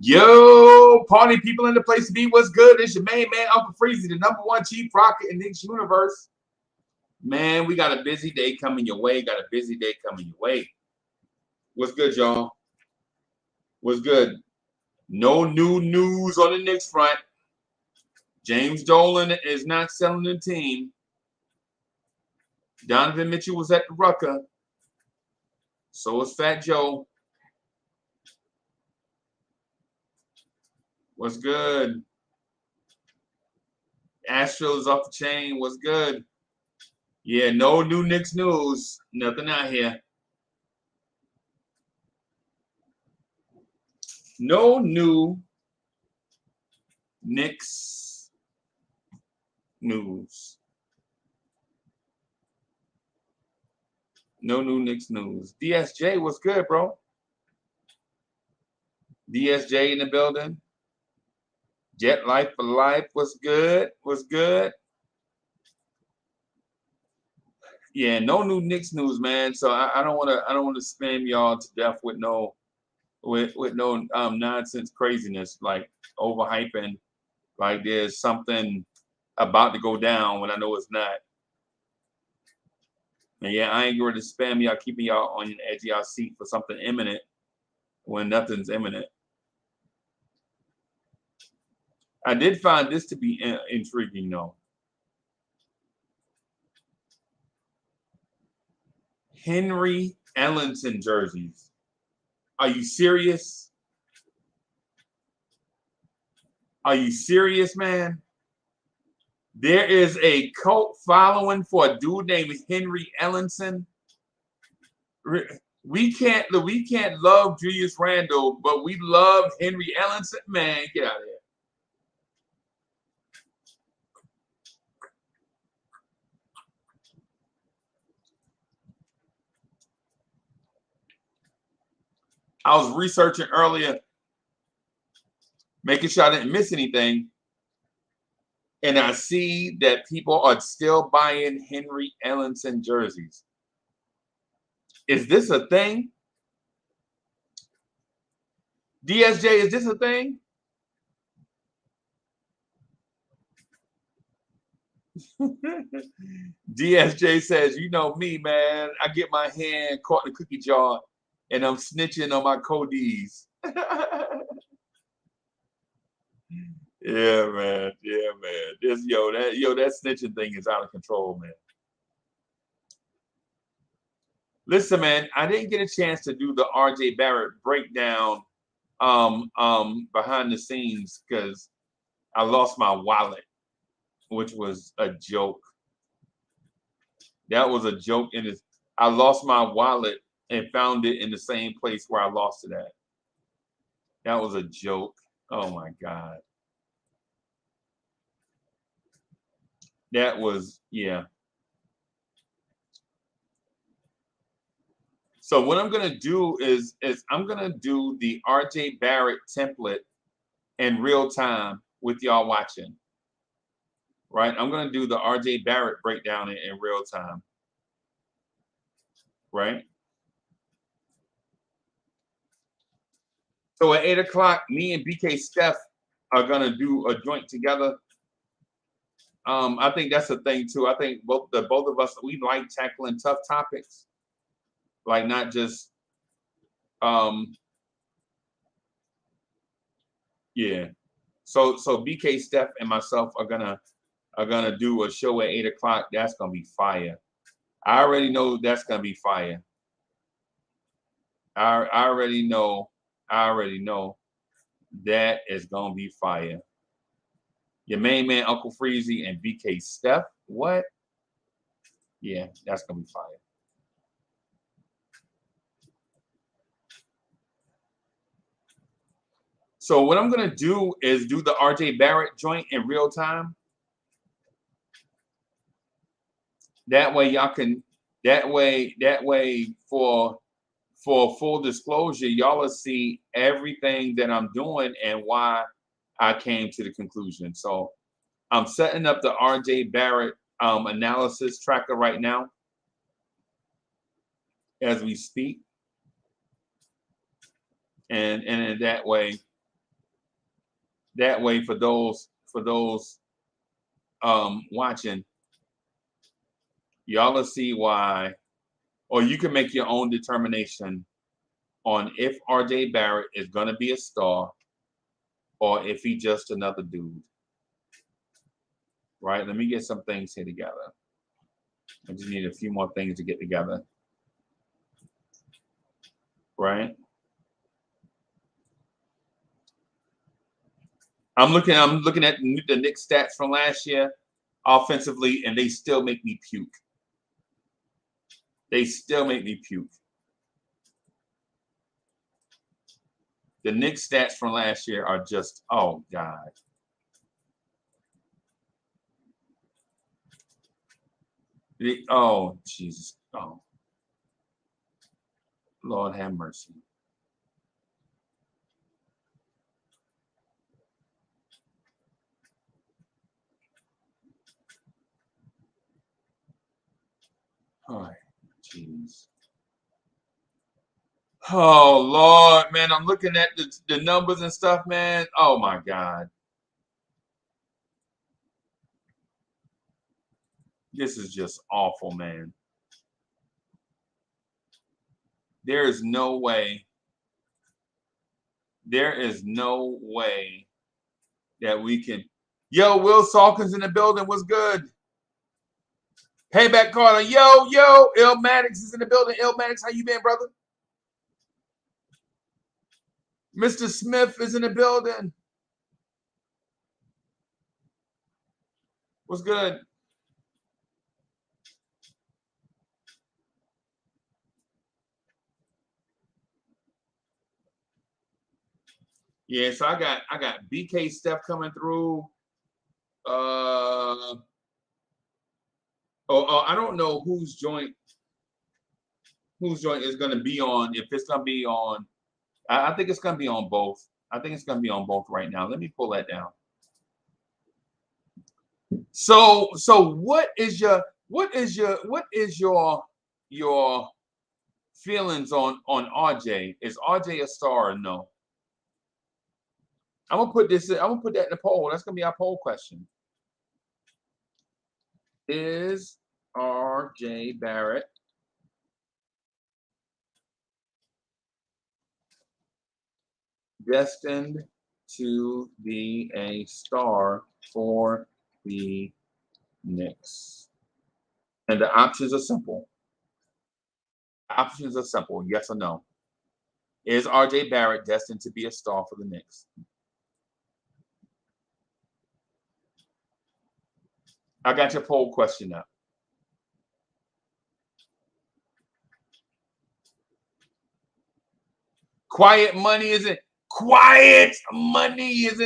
Yo, party people in the place to be. What's good? It's your main man, Uncle Freezy, the #1 chief rocket in Knicks universe. Man, we got a busy day coming your way. What's good, y'all? What's good? No new news on the Knicks front. James Dolan is not selling the team. Donovan Mitchell was at the Rucker. So is Fat Joe. What's good? Astros off the chain. What's good? Yeah, no new Knicks news. Nothing out here. No new Knicks news. No new Knicks news. DSJ, what's good, bro? DSJ in the building. Jet Life for Life, what's good? What's good? Yeah, no new Knicks news, man. So I don't want to spam y'all to death with no nonsense craziness like overhyping, like there's something about to go down when I know it's not. And yeah, I ain't going to spam y'all, keeping y'all on the edge of y'all seat for something imminent when nothing's imminent. I did find this to be intriguing, though. Henry Ellinson jerseys. Are you serious? Are you serious, man? There is a cult following for a dude named Henry Ellinson. We can't love Julius Randle, but we love Henry Ellinson. Man, get out of here. I was researching earlier, making sure I didn't miss anything. And I see that people are still buying Henry Ellinson jerseys. Is this a thing? DSJ, is this a thing? DSJ says, you know me, man. I get my hand caught in the cookie jar and I'm snitching on my codees. Yeah, man. That snitching thing is out of control, man. Listen, man, I didn't get a chance to do the RJ Barrett breakdown behind the scenes because I lost my wallet, which was a joke. That was a joke. I lost my wallet and found it in the same place where I lost it at. That was a joke. Oh my God. That was, yeah. So what I'm gonna do is I'm gonna do the RJ Barrett template in real time with y'all watching. Right? I'm gonna do the RJ Barrett breakdown in real time. Right? So at 8 o'clock, me and BK Steph are gonna do a joint together. I think that's a thing too. I think both of us, we like tackling tough topics, like not just yeah. So BK Steph and myself are gonna do a show at 8 o'clock. That's gonna be fire. I already know that's gonna be fire. I already know that is gonna be fire. Your main man, Uncle Freezy, and BK Steph. What? Yeah, that's gonna be fire. So what I'm gonna do is do the RJ Barrett joint in real time. That way y'all can. That way for full disclosure, y'all will see everything that I'm doing and why I came to the conclusion. So I'm setting up the RJ Barrett analysis tracker right now as we speak. And in that way, That way, for those watching, y'all will see why, or you can make your own determination on if RJ Barrett is going to be a star or if he's just another dude. Right? Let me get some things here together. I just need a few more things to get together. Right? I'm looking at the Knicks stats from last year offensively, and they still make me puke. They still make me puke. The Knicks stats from last year are just, oh God. Oh Jesus. Oh. Lord have mercy. Oh, jeez. Oh Lord, man, I'm looking at the numbers and stuff, man. Oh my God. This is just awful, man. There is no way. There is no way that we can. Yo, Will Salkins in the building. What's good? Payback Carter. Yo, Il Maddox is in the building. Il Maddox, how you been, brother? Mr. Smith is in the building. What's good? Yeah, so I got BK Steph coming through. I don't know whose joint is going to be on. If it's going to be on, I think it's going to be on both. I think it's going to be on both right now. Let me pull that down. So what is your feelings on RJ? Is RJ a star or no? I'm gonna put that in the poll. That's gonna be our poll question. Is RJ Barrett destined to be a star for the Knicks? And the options are simple. Yes or no. Is RJ Barrett destined to be a star for the Knicks? I got your poll question up. Quiet Money is in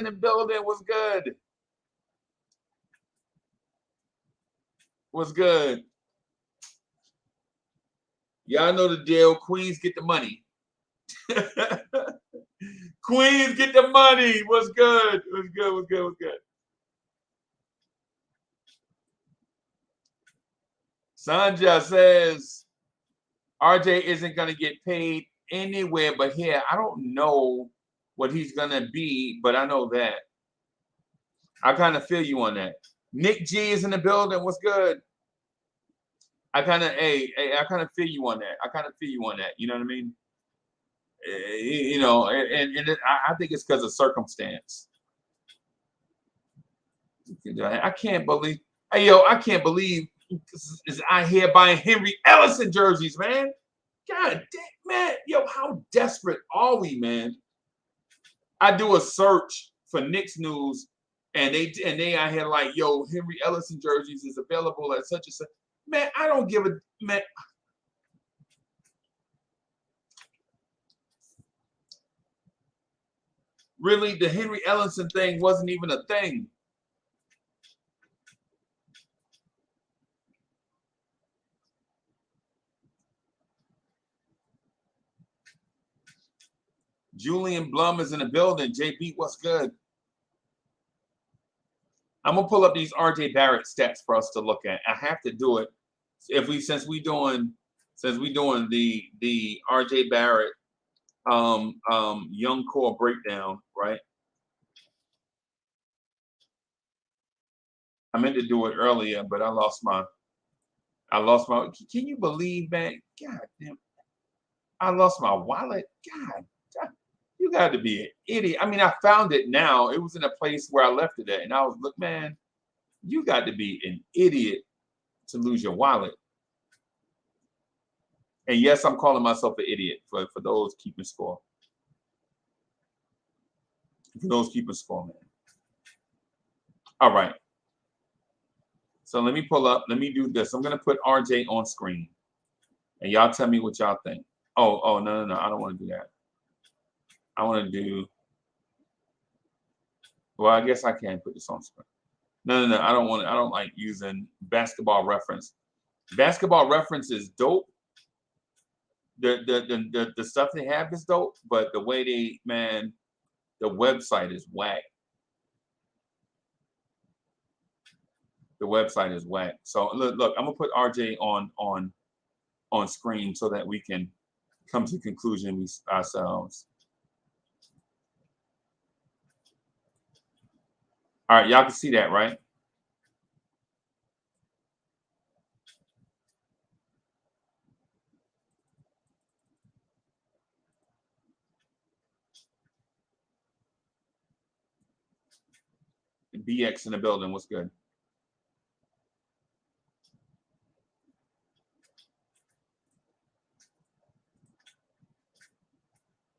the building. What's good? What's good? Y'all know the deal. Queens get the money. Queens get the money. What's good? What's good? Sanja says RJ isn't going to get paid anywhere but here. I don't know what he's going to be, but I know that. I kind of feel you on that. Nick G is in the building. What's good? I kind of feel you on that. You know what I mean? You know, I think it's because of circumstance. I can't believe is out here buying Henry Ellinson jerseys, man. God damn, man. Yo, how desperate are we, man? I do a search for Knicks news, and they out here like, yo, Henry Ellinson jerseys is available at such and such. Man, I don't give a man. Really, the Henry Ellinson thing wasn't even a thing. Julian Blum is in the building. JB, what's good? I'm gonna pull up these RJ Barrett stats for us to look at. I have to do it since we doing the RJ Barrett young core breakdown, right? I meant to do it earlier, but I lost my. Can you believe, man? God damn! I lost my wallet. God, you got to be an idiot. I mean, I found it now. It was in a place where I left it at, and I was, look, man, you got to be an idiot to lose your wallet. And yes, I'm calling myself an idiot for those keeping score. For those keeping score, man. All right. So let me pull up. Let me do this. I'm gonna put RJ on screen, and y'all tell me what y'all think. Oh, no. I don't want to do that. I want to do. Well, I guess I can put this on screen. No. I don't want. I don't like using basketball reference. Basketball reference is dope. The stuff they have is dope, but the way the website is whack. The website is whack. So look, I'm gonna put RJ on screen so that we can come to a conclusion ourselves. All right, y'all can see that, right? BX in the building. What's good?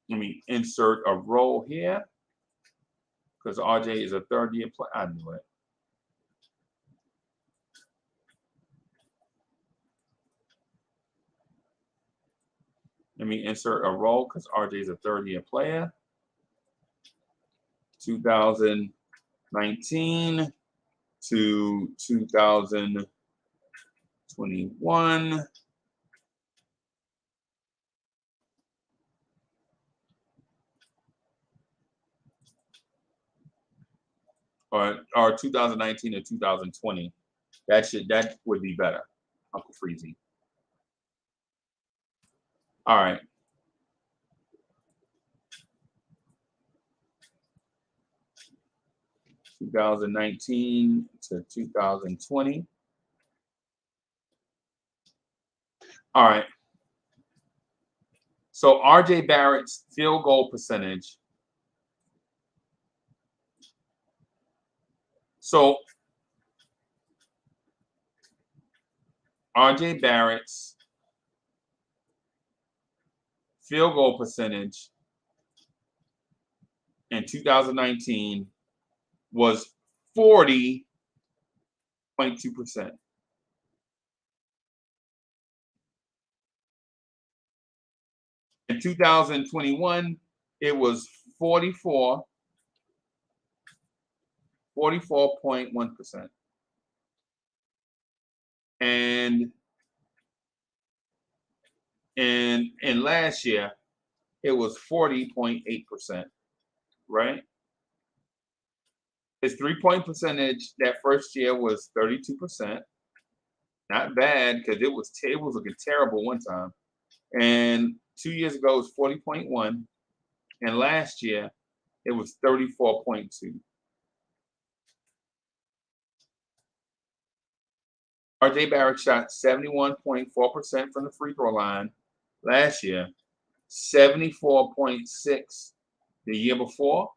Let me insert a row here because RJ is a third-year player. I knew it. Let me insert a row because RJ is a third-year player. 2019 to 2021. Or 2019 to 2020. That would be better, Uncle Freezy. All right. (2019 to 2020). All right. So RJ Barrett's field goal percentage. So RJ Barrett's field goal percentage in 2019 was 40.2%. In 2021, it was 44.1%. And last year, it was 40.8%, right? His three-point percentage that first year was 32%. Not bad because it was looking terrible one time. And 2 years ago, it was 40.1. And last year, it was 34.2. RJ Barrett shot 71.4% from the free throw line last year, 74.6 the year before,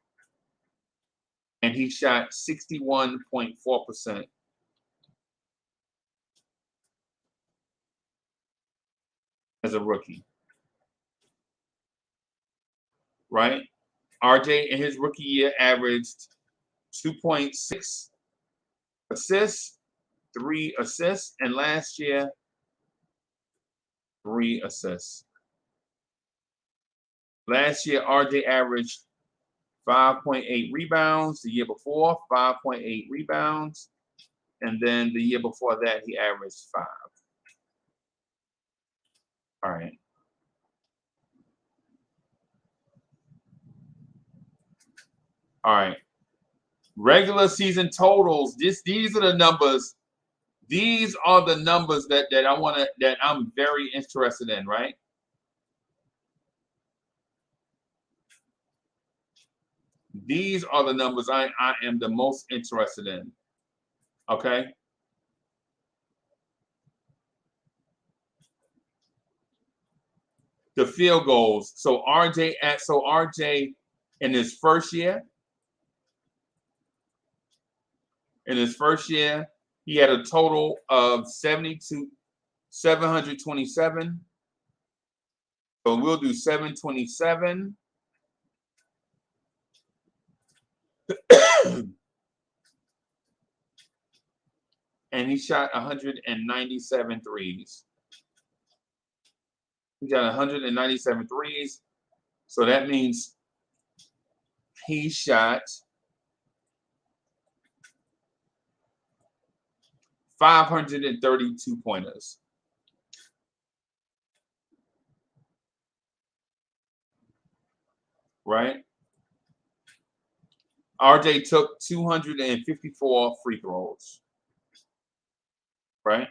and he shot 61.4% as a rookie. Right? RJ in his rookie year averaged 2.6 assists, 3 assists, and last year, 3 assists. Last year, RJ averaged 5.8 rebounds. The year before, 5.8 rebounds. And then the year before that, he averaged 5. All right. All right. Regular season totals. These are the numbers. These are the numbers that I'm very interested in, right? These are the numbers I am the most interested in. Okay. The field goals. So RJ in his first year, he had a total of 727. So we'll do 727. And he shot 197 threes. He got 197 threes. So that means he shot 532 pointers. Right? RJ took 254 free throws. Right?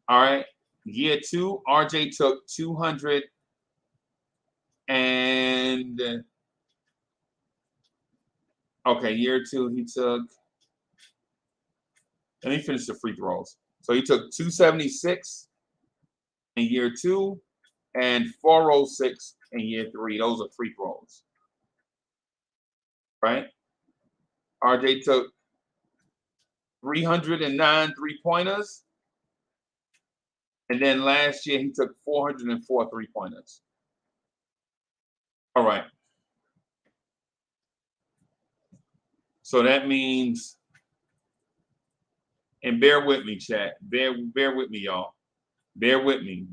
All right. Year 2, RJ took 200 and okay, year 2 he took. Let me finish the free throws. So he took 276 in year 2 and 406 in year 3. Those are free throws. Right? RJ took 309 3-pointers. And then last year he took 404 3-pointers. All right. So that means, and bear with me, chat. Bear with me, y'all. Bear with me.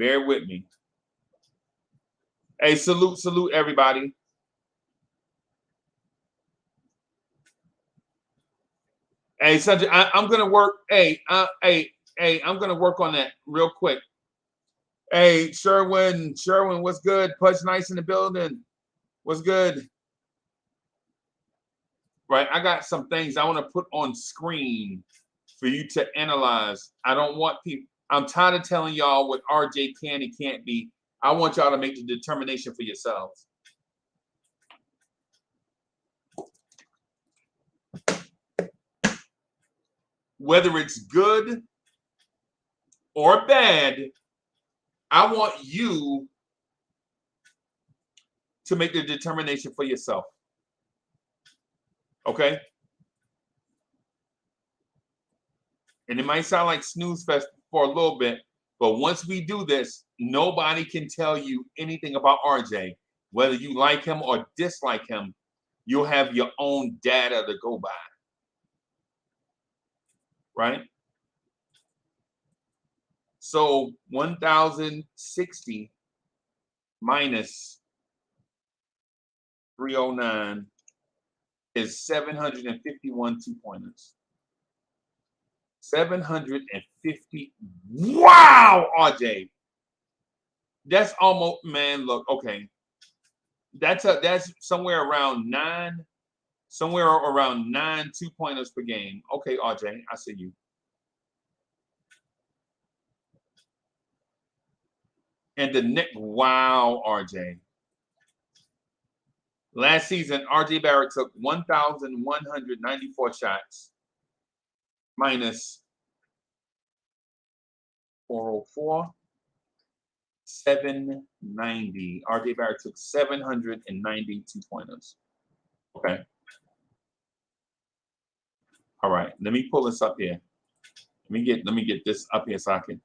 Hey, salute everybody. Hey, Sanjay, I'm gonna work. Hey, I'm gonna work on that real quick. Hey, Sherwin, what's good? Pudge Nice in the building. What's good? Right, I got some things I want to put on screen for you to analyze. I don't want people. I'm tired of telling y'all what RJ can and can't be. I want y'all to make the determination for yourselves. Whether it's good or bad, I want you to make the determination for yourself. Okay? And it might sound like snooze fest for a little bit, but once we do this, nobody can tell you anything about RJ. Whether you like him or dislike him, you'll have your own data to go by. Right? So 1,060 minus 309 is 751 2-pointers. 750. Wow, RJ. That's almost, man, look, okay. That's somewhere around 9 2-pointers per game. Okay, RJ, I see you. And the Knicks, wow, RJ. Last season, RJ Barrett took 1,194 shots minus 404, 790. RJ Barrett took 792 pointers. Okay. All right. Let me pull this up here. Let me get this up here so I can.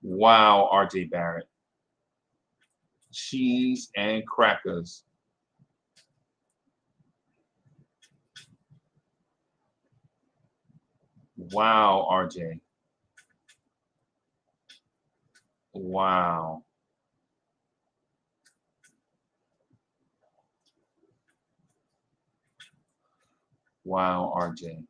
Wow, RJ Barrett. Cheese and crackers. Wow, RJ. Wow. Wow, RJ.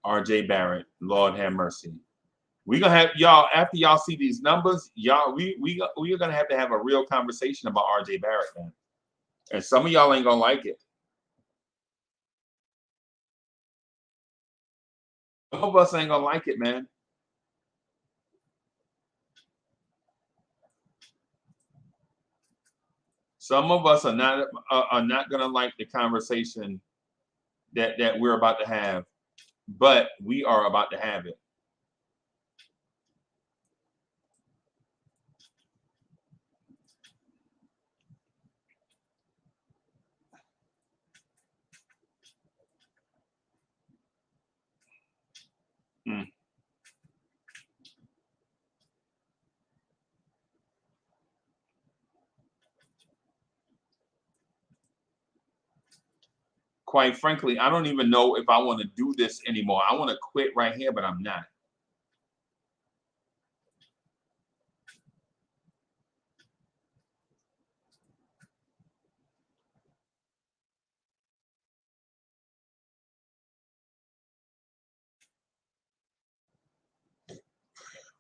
RJ Barrett, Lord have mercy. We're gonna have y'all after y'all see these numbers, y'all we're gonna have to have a real conversation about RJ Barrett, man. And some of y'all ain't gonna like it. Some of us ain't gonna like it, man. Some of us are not gonna like the conversation that we're about to have, but we are about to have it. Mm. Quite frankly, I don't even know if I want to do this anymore. I want to quit right here, but I'm not.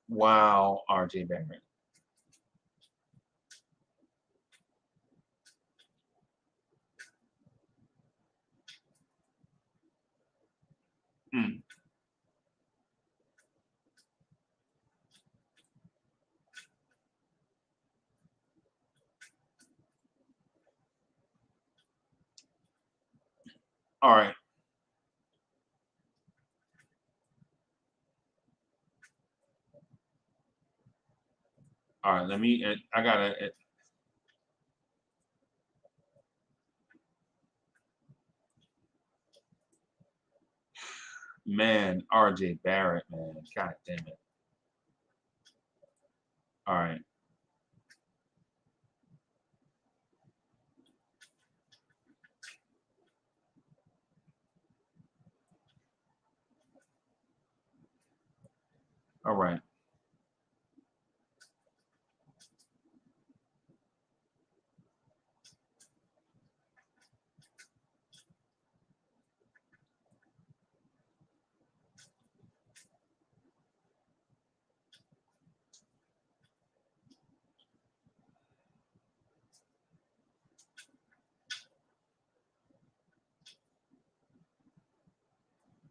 Wow, RJ Barrett. Mm. All right. All right. Let me. I gotta. Man, RJ Barrett, man. God damn it. All right. All right.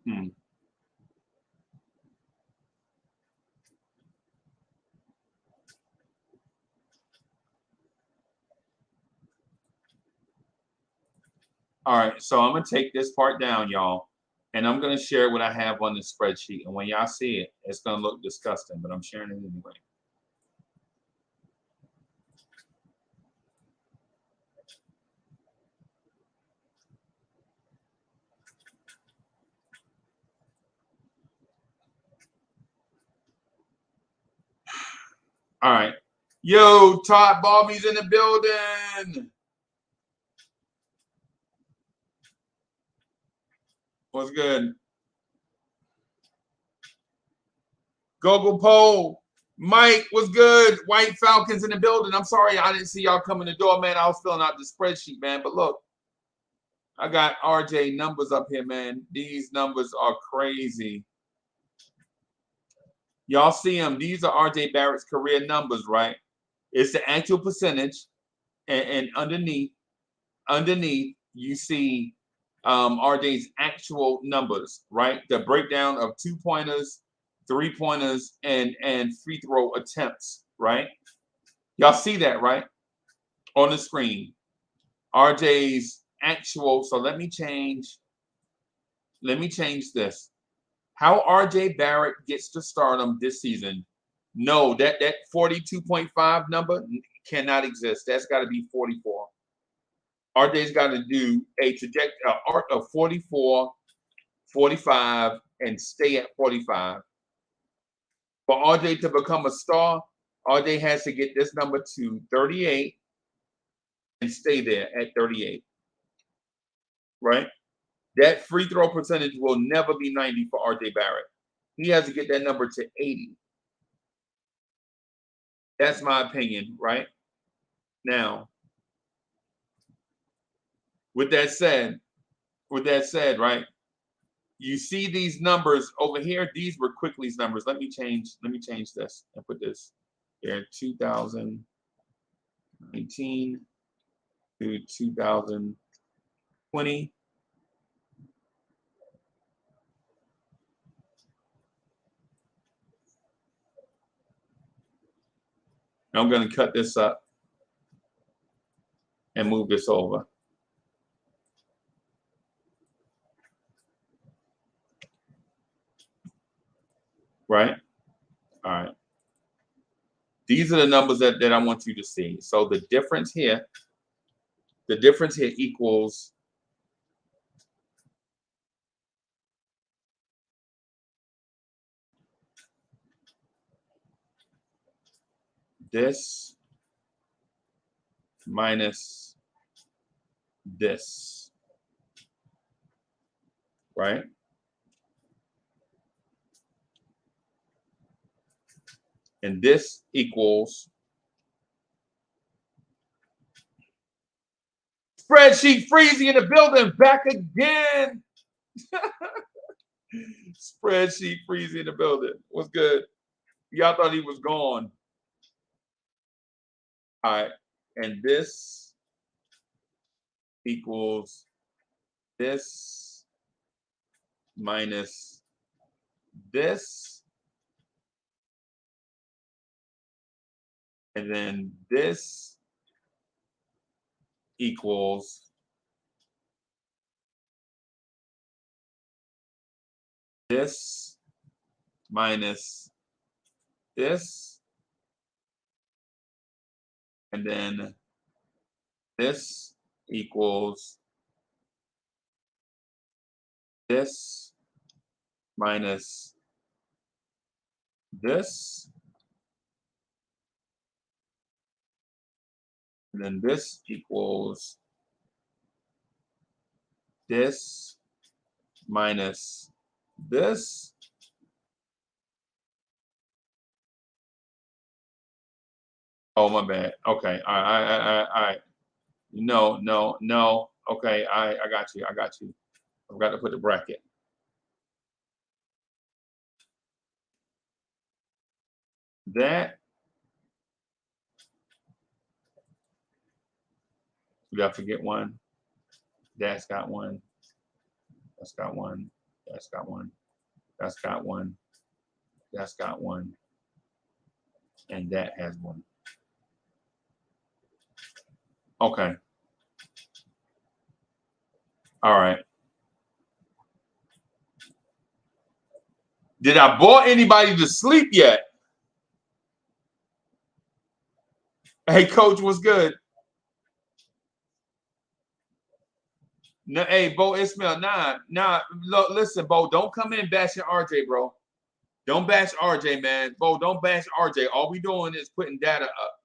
Hmm. All right. So I'm gonna take this part down, y'all, and I'm gonna share what I have on the spreadsheet. And when y'all see it, it's gonna look disgusting, but I'm sharing it anyway. All right. Yo, Todd Bobby's in the building. What's good? Gogo Pole. Mike, what's good? White Falcons in the building. I'm sorry I didn't see y'all come in the door, man. I was filling out the spreadsheet, man. But look, I got RJ numbers up here, man. These numbers are crazy. Y'all see them. These are RJ Barrett's career numbers, right? It's the actual percentage. And underneath, you see RJ's actual numbers, right? The breakdown of 2-pointers, 3-pointers, and free throw attempts, right? Y'all see that, right? On the screen. RJ's actual. So let me change this. How RJ Barrett gets to stardom this season? No, that 42.5 number cannot exist. That's got to be 44. RJ's got to do a trajectory arc of 44, 45, and stay at 45. For RJ to become a star, RJ has to get this number to 38 and stay there at 38. Right? That free throw percentage will never be 90 for RJ Barrett. He has to get that number to 80. That's my opinion, right? Now, with that said, right? You see these numbers over here. These were Quickly's numbers. Let me change this and put this here. 2019 to 2020. I'm going to cut this up and move this over. Right? All right. These are the numbers that I want you to see. So the difference here equals this minus this, right? And this equals spreadsheet freezing in the building, back again. Spreadsheet freezing in the building. What's good? Y'all thought he was gone. All right. And this equals this minus this. And then this equals this minus this. And then this equals this minus this. And then this equals this minus this. Oh, my bad. Okay. All right. No. Okay. I got you. I forgot to put the bracket. That. Did I forget one? That's got one. That's got one. That's got one. That's got one. That's got one. And that has one. Okay. All right. Did I bore anybody to sleep yet? Hey, coach, what's good? No, hey, Bo Ismail, nah. Look, listen, Bo, don't come in bashing RJ, bro. Don't bash RJ, man. Bo, don't bash RJ. All we doing is putting data up.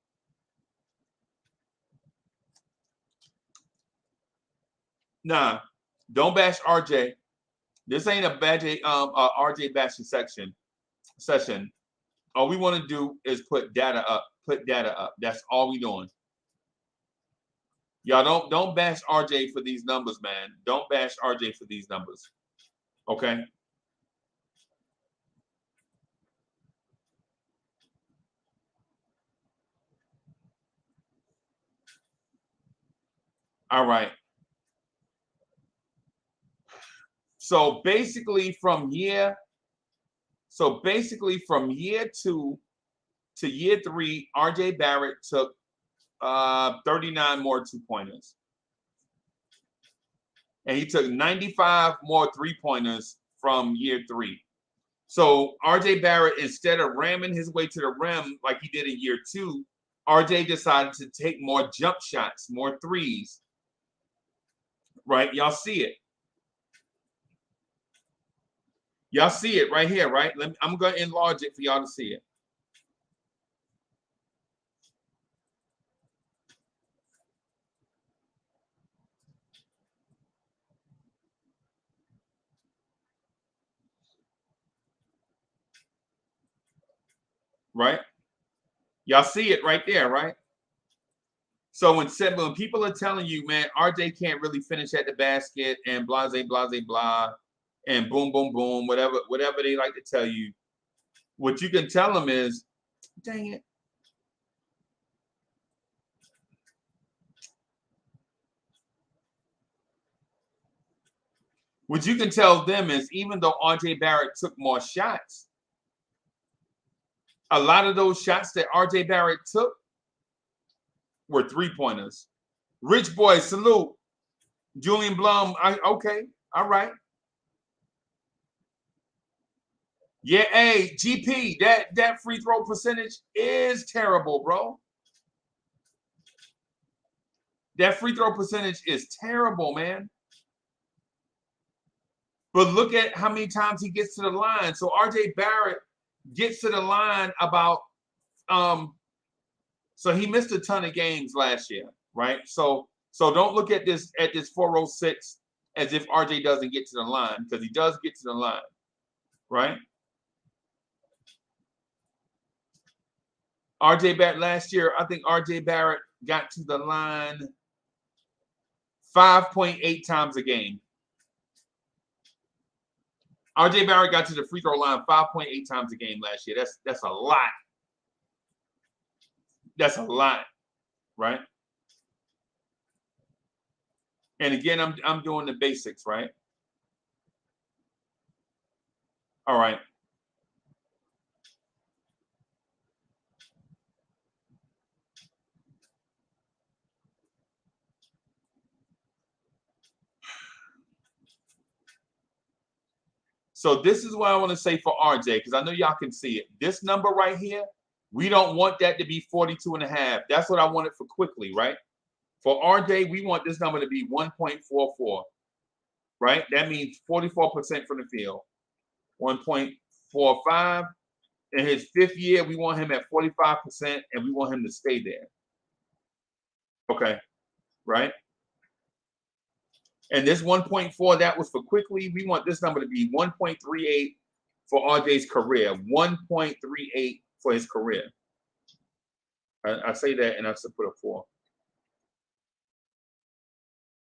Nah, don't bash RJ. This ain't a RJ bashing session. All we want to do is put data up. That's all we doing. Y'all don't bash RJ for these numbers, man. Don't bash RJ for these numbers. Okay? All right. So basically from year 2 to year 3, RJ Barrett took 39 more 2-pointers. And he took 95 more 3-pointers from year 3. So RJ Barrett, instead of ramming his way to the rim like he did in year 2, RJ decided to take more jump shots, more threes. Right? Y'all see it. Y'all see it right here, right? I'm going to enlarge it for y'all to see it. Right? Y'all see it right there, right? So when people are telling you, man, RJ can't really finish at the basket and blah, blah, and boom, boom, boom, whatever they like to tell you, what you can tell them is, dang it. What you can tell them is, even though RJ Barrett took more shots, A lot of those shots that RJ Barrett took were 3-pointers. Rich boy, salute. Julian Blum, okay, all right. Yeah, hey, GP, that free throw percentage is terrible, bro. That free throw percentage is terrible, man. But look at how many times he gets to the line. So RJ Barrett gets to the line about so he missed a ton of games last year, right? So don't look at this 406 as if RJ doesn't get to the line, because he does get to the line, right? RJ Barrett last year, I think RJ Barrett got to the line 5.8 times a game. RJ Barrett got to the free throw line 5.8 times a game last year. That's a lot. That's a lot, right? And again, I'm doing the basics, right? All right. So this is what I want to say for RJ, because I know y'all can see it. This number right here, we don't want that to be 42.5. That's what I wanted for Quickly, right? For RJ, we want this number to be 1.44, right? That means 44% from the field. 1.45. In his 5th year, we want him at 45%, and we want him to stay there. Okay, right? And this 1.4, that was for Quickly. We want this number to be 1.38 for RJ's career. 1.38 for his career. I say that, and I should put a 4.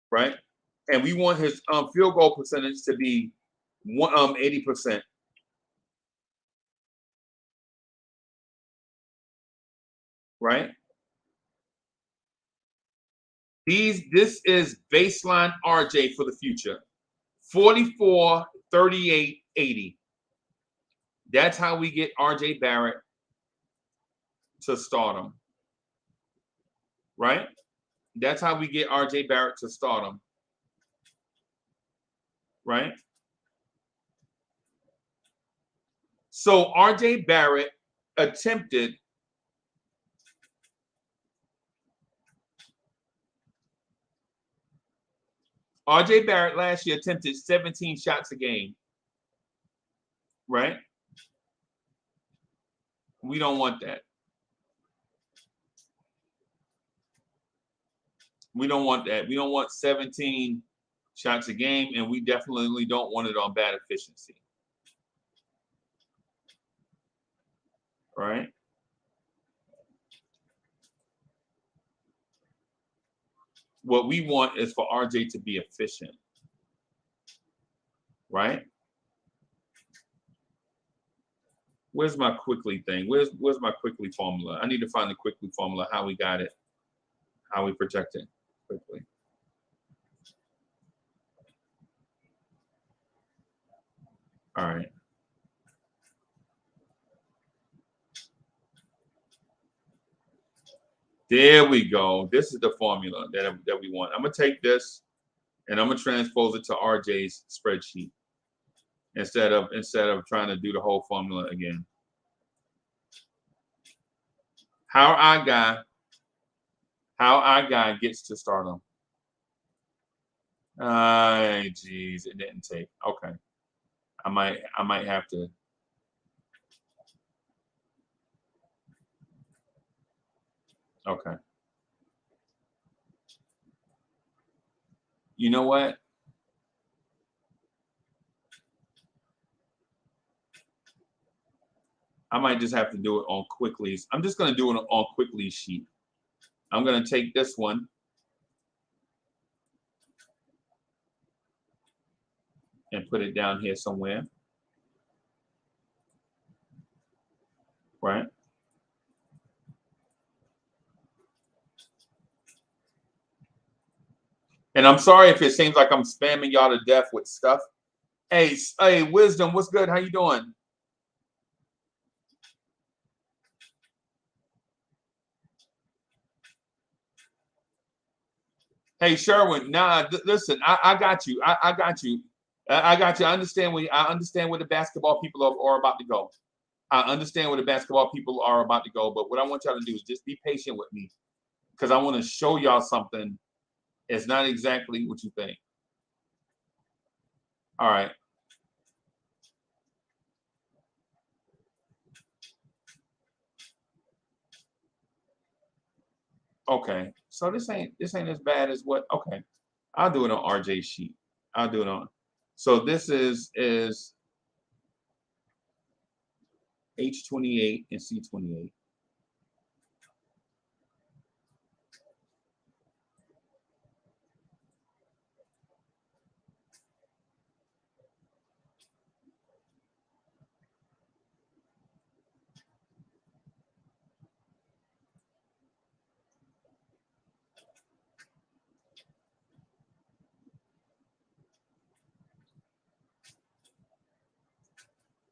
Right? And we want his field goal percentage to be 80%. Right? This is baseline RJ for the future. 44, 38, 80. That's how we get RJ Barrett to stardom. Right? That's how we get RJ Barrett to stardom. Right? So RJ Barrett attempted RJ Barrett last year attempted 17 shots a game. Right? We don't want that. We don't want that. We don't want 17 shots a game, and we definitely don't want it on bad efficiency. Right? What we want is for RJ to be efficient. Right? Where's my Quickly thing? Where's my Quickly formula? I need to find the Quickly formula, how we got it, how we protect it quickly. All right. There we go. This is the formula that we want. I'm going to take this and I'm going to transpose it to RJ's spreadsheet instead of trying to do the whole formula again. How our guy gets to stardom. Geez, it didn't take. Okay. I might have to. Okay. You know what? I might just have to do it on Quickly. I'm just going to do it on Quickly sheet. I'm going to take this one. And put it down here somewhere. Right? And I'm sorry if it seems like I'm spamming y'all to death with stuff. Hey, Wisdom, what's good? How you doing? Hey Sherwin, nah, listen, I got you. I got you. I got you. I understand where the basketball people are about to go. I understand where the basketball people are about to go, but what I want y'all to do is just be patient with me because I want to show y'all something. It's not exactly what you think. All right. Okay. So this ain't as bad as what. Okay. I'll do it on RJ sheet. I'll do it on. So this is H28 and C28.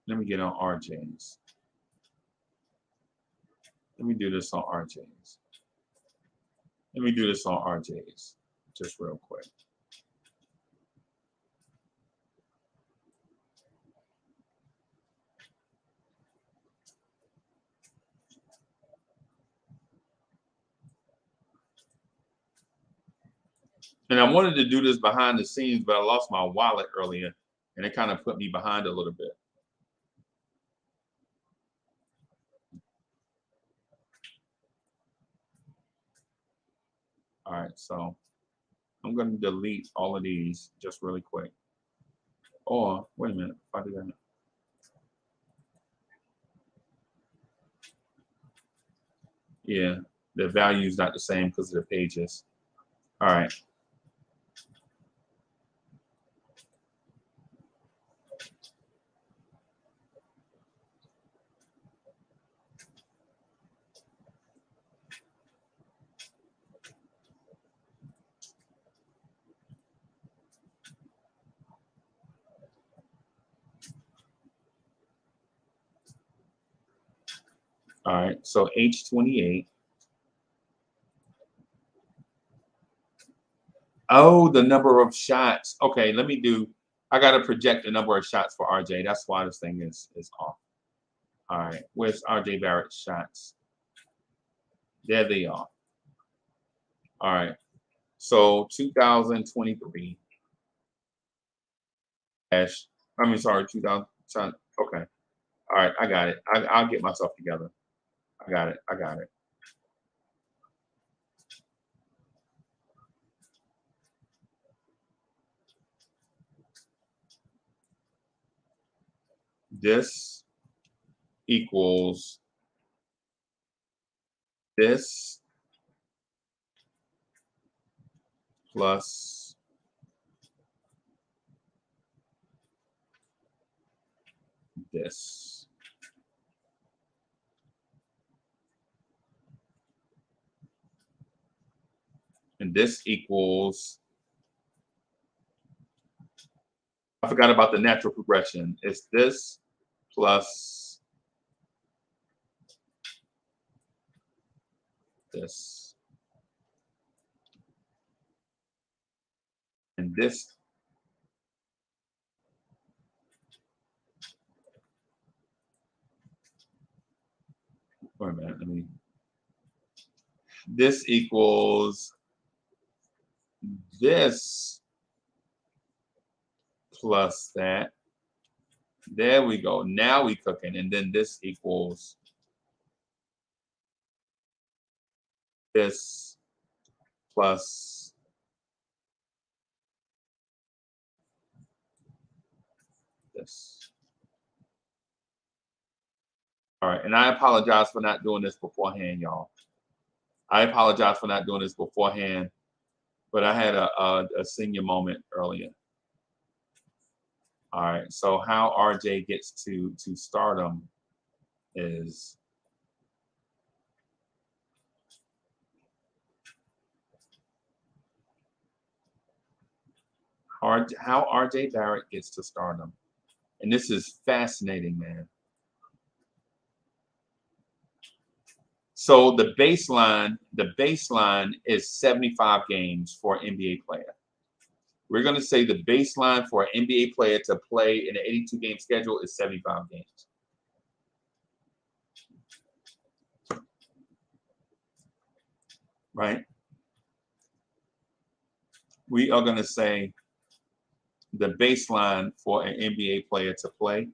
Let me get on RJ's. Let me do this on RJ's. Let me do this on RJ's just real quick. And I wanted to do this behind the scenes, but I lost my wallet earlier, and it kind of put me behind a little bit. All right, so I'm going to delete all of these just really quick. Or, wait a minute, if I do that. Yeah, the value is not the same because of the pages. All right. All right, so H28. Oh, the number of shots. Okay, I got to project the number of shots for RJ. That's why this thing is off. All right, where's RJ Barrett's shots? There they are. All right, so 2023. Sorry, 2000. Okay. All right, I got it. I'll get myself together. I got it. I got it. This equals this plus this. And this equals, I forgot about the natural progression. It's this plus this. And this. Wait a minute, this equals this plus that. There we go. Now we cooking. And then this equals this plus this. All right. And I apologize for not doing this beforehand, y'all. I apologize for not doing this beforehand, but I had a senior moment earlier. All right. So how RJ gets to stardom is how RJ Barrett gets to stardom. And this is fascinating, man. So the baseline is 75 games for an NBA player. We're going to say the baseline for an NBA player to play in an 82-game schedule is 75 games. Right? We are going to say the baseline for an NBA player to play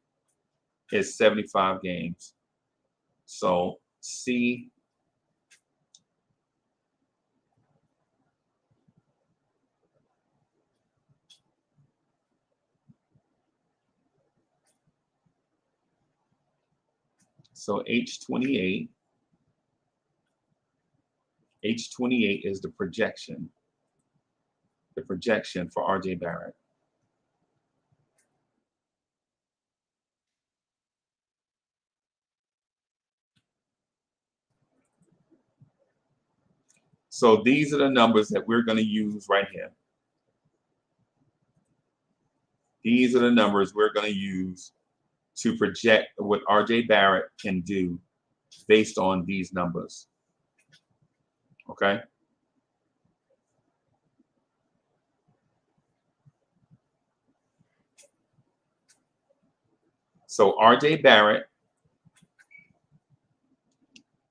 is 75 games. So C. So H28. H28 is the projection. The projection for RJ Barrett. So these are the numbers that we're going to use right here. These are the numbers we're going to use to project what RJ Barrett can do based on these numbers. Okay? So RJ Barrett,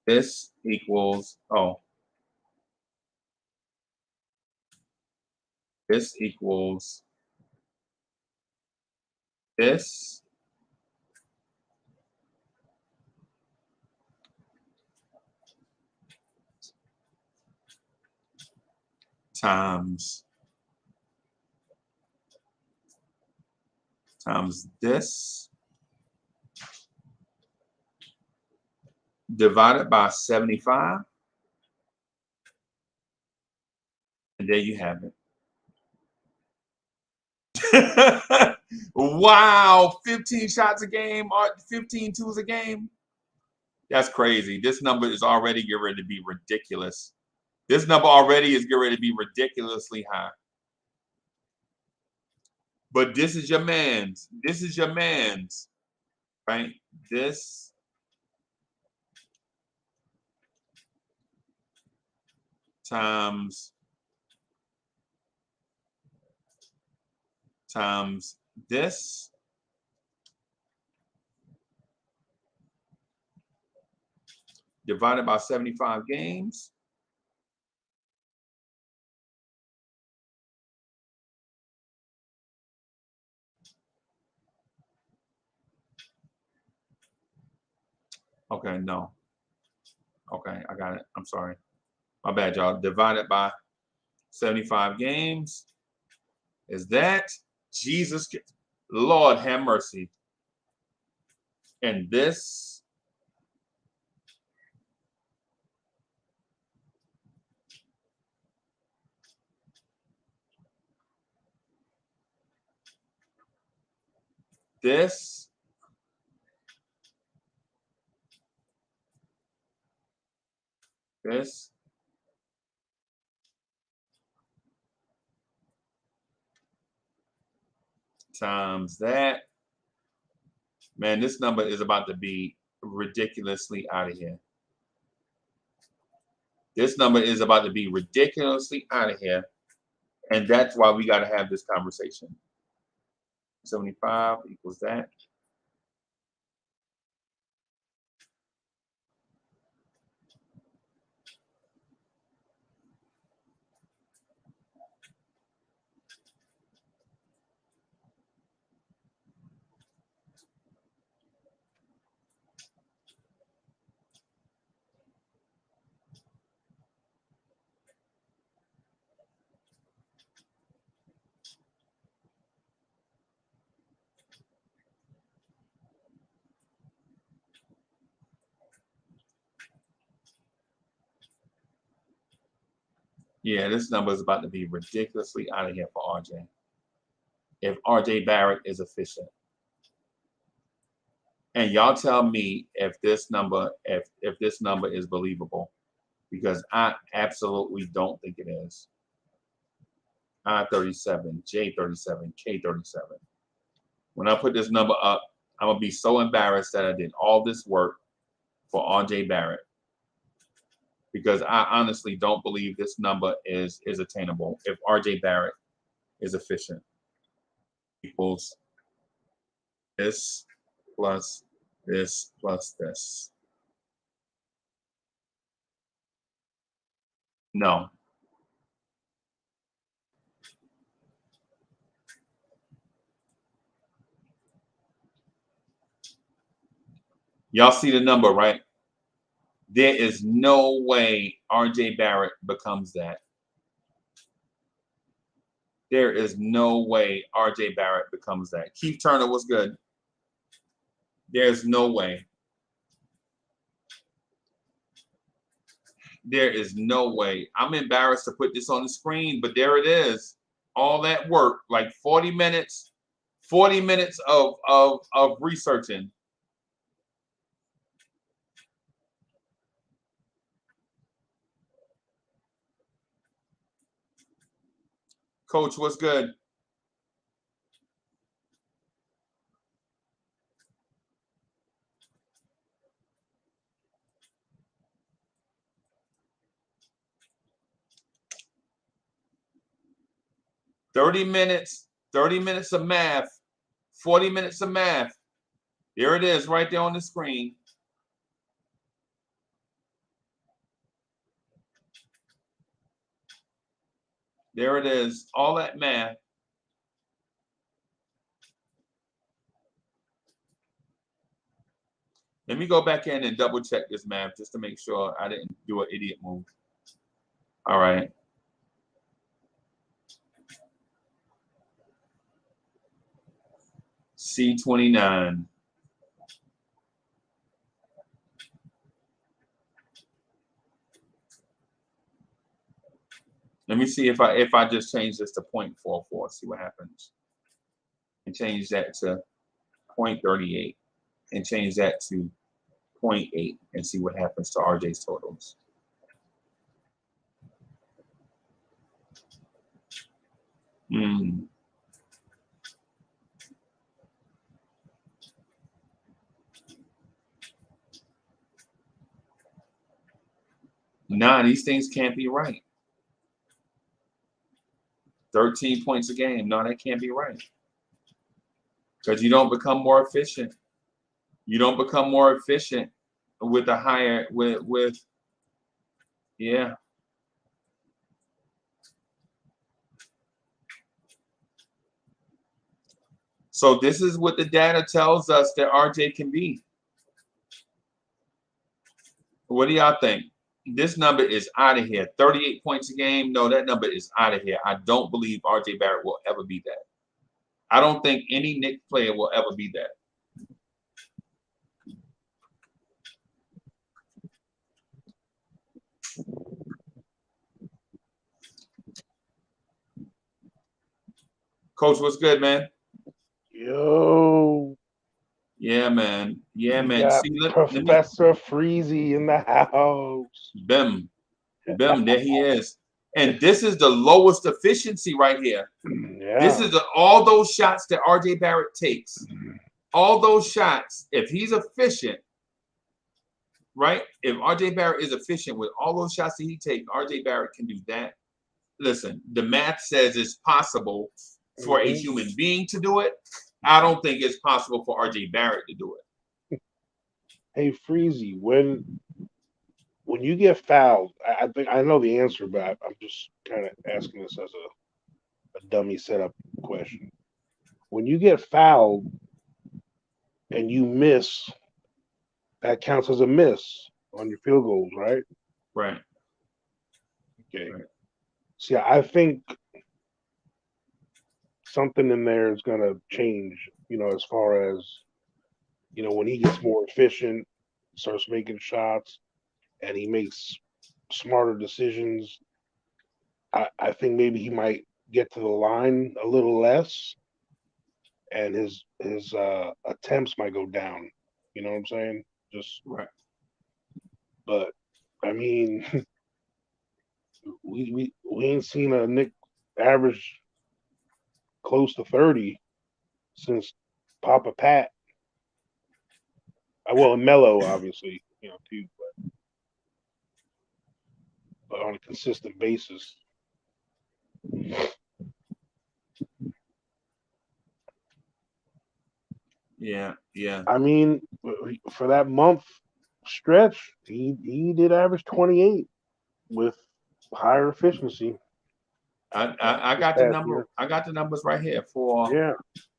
this equals, this equals this times this divided by 75. And there you have it. Wow, 15 shots a game, 15 twos a game. That's crazy. This number is already getting ready to be ridiculous. This number already is getting ready to be ridiculously high. But this is your man's. This is your man's. Right? This times this divided by 75 games. Okay, no. Okay, I got it. I'm sorry. My bad, y'all. Divided by 75 games. Is that Jesus? Lord have mercy. And this times that. Man, this number is about to be ridiculously out of here. This number is about to be ridiculously out of here. And that's why we got to have this conversation. 75 equals that. Yeah, this number is about to be ridiculously out of here for RJ. If RJ Barrett is efficient. And y'all tell me if this number, if this number is believable, because I absolutely don't think it is. I-37, J-37, K-37. When I put this number up, I'm gonna be so embarrassed that I did all this work for RJ Barrett. because I honestly don't believe this number is attainable if RJ Barrett is efficient. Equals this plus this plus this. No. Y'all see the number, right? There is no way RJ Barrett becomes that. There is no way RJ Barrett becomes that. Keith Turner was good. There's no way. There is no way. I'm embarrassed to put this on the screen, but there it is. All that work, like 40 minutes of researching. Coach, what's good? $30 minutes of math, 40 minutes of math. There it is right there on the screen. There it is, all that math. Let me go back in and double check this math just to make sure I didn't do an idiot move. All right. C29. Let me see if I just change this to 0.44, see what happens. And change that to 0.38 and change that to 0.8 and see what happens to RJ's totals. Nah, these things can't be right. 13 points a game. No, that can't be right. Because you don't become more efficient. You don't become more efficient with a higher with yeah. So this is what the data tells us that RJ can be. What do y'all think? This number is out of here. 38 points a game. No, that number is out of here. I don't believe RJ Barrett will ever be that. I don't think any Knicks player will ever be that. Coach, what's good, man? Yo. Yeah, man. Yeah, man. See, Professor Freezy in the house. Bim. There he is. And this is the lowest efficiency right here. Yeah. This is all those shots that RJ Barrett takes. All those shots, if he's efficient, right? If RJ Barrett is efficient with all those shots that he takes, RJ Barrett can do that. Listen, the math says it's possible for a human being to do it. I don't think it's possible for RJ Barrett to do it. Hey, Freezy, when you get fouled, I think I know the answer, but I'm just kind of asking this as a dummy setup question. When you get fouled and you miss, that counts as a miss on your field goals, right? Right. Okay. Right. See, I think something in there is going to change, as far as, when he gets more efficient, starts making shots, and he makes smarter decisions. I think maybe he might get to the line a little less, and his attempts might go down. You know what I'm saying? Just right. But I mean, we ain't seen a Nick average close to 30 since Papa Pat. Well, Mello, obviously, too. But on a consistent basis. Yeah. I mean, for that month stretch, he did average 28 with higher efficiency. I this got the past number. year. I got the numbers right here for. Yeah.